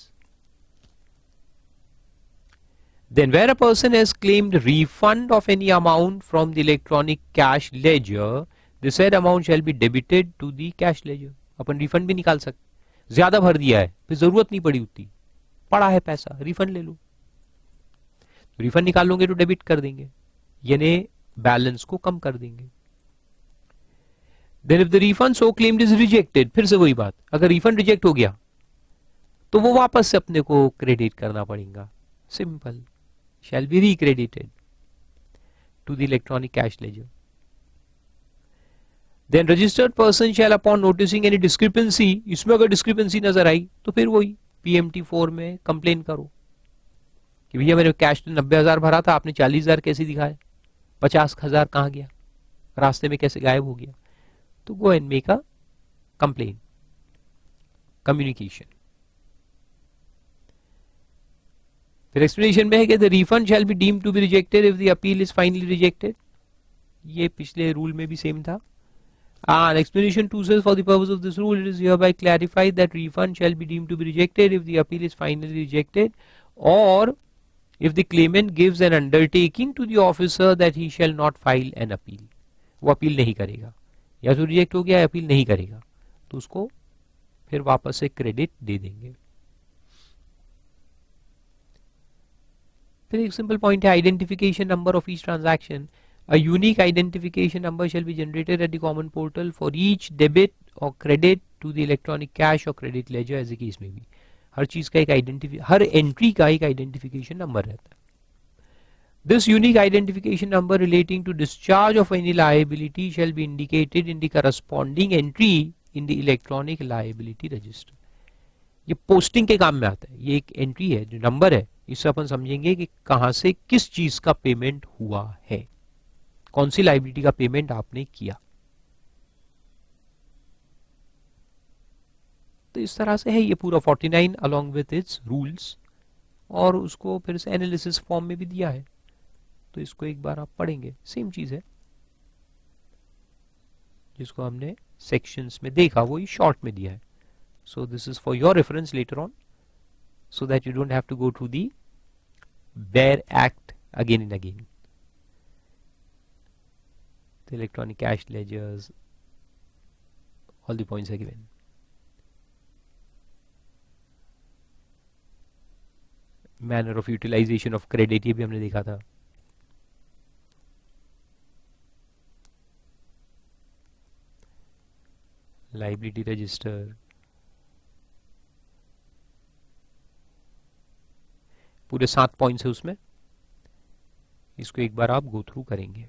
Then where a person has claimed refund of any amount from the electronic cash ledger, the said amount shall be debited to the cash ledger. Upon refund भी निकाल सकते, ज्यादा भर दिया है, फिर जरूरत नहीं पड़ी उतनी, पड़ा है पैसा, रिफंड ले लो, रिफंड निकाल लोगे तो डेबिट कर देंगे, यानी बैलेंस को कम कर देंगे. Then if the refund so claimed is rejected, फिर से वही बात, अगर रिफंड रिजेक्ट हो गया तो वो वापस से अपने को क्रेडिट करना पड़ेगा. Simple, shall be recredited to the electronic cash ledger. Then registered person shall upon noticing any discrepancy, इसमें अगर discrepancy नजर आई तो फिर वही PMT4 में कंप्लेन करो कि भैया मैंने कैश 90,000 भरा था, आपने 40,000 कैसे दिखाए, 50,000 कहाँ गया, रास्ते में कैसे गायब हो गया. तो go and make a complain, communication. फिर एक्सप्लेनेशन में है कि the refund shall be deemed to be rejected if the appeal is finally rejected. ये पिछले रूल में भी सेम था. And explanation 2 says for the purpose of this rule it is hereby clarified that refund shall be deemed to be rejected if the appeal is finally rejected or if the claimant gives an undertaking to the officer that he shall not file an appeal. वो appeal नहीं करेगा, या तो reject हो गया या appeal नहीं करेगा तो उसको फिर वापस से क्रेडिट दे देंगे. फिर एक सिंपल पॉइंट है, identification number of each transaction. A unique identification number shall be generated at the common portal for each debit or credit to the electronic cash or credit ledger as the case may be. हर चीज का एक हर entry का एक identification number रहता है. This unique identification number relating to discharge of any liability shall be indicated in the corresponding entry in the electronic liability register. ये posting के काम में आता है. ये एक एंट्री है, जो नंबर है, इससे अपन समझेंगे कि कहां से किस चीज का पेमेंट हुआ है, कौन सी लाइबिलिटी का पेमेंट आपने किया. तो इस तरह से है ये पूरा 49 अलोंग विथ इट्स रूल्स, और उसको फिर से एनालिसिस फॉर्म में भी दिया है, तो इसको एक बार आप पढ़ेंगे. सेम चीज है जिसको हमने सेक्शंस में देखा, वही शॉर्ट में दिया है. सो this is for your reference later on, so that you don't have to go through the bare act again and again. The electronic cash ledgers, all the points are given. Manner of utilization of credit, ये भी हमने देखा था. Liability register, पूरे 7 points है उसमें, इसको एक बार आप गो थ्रू करेंगे.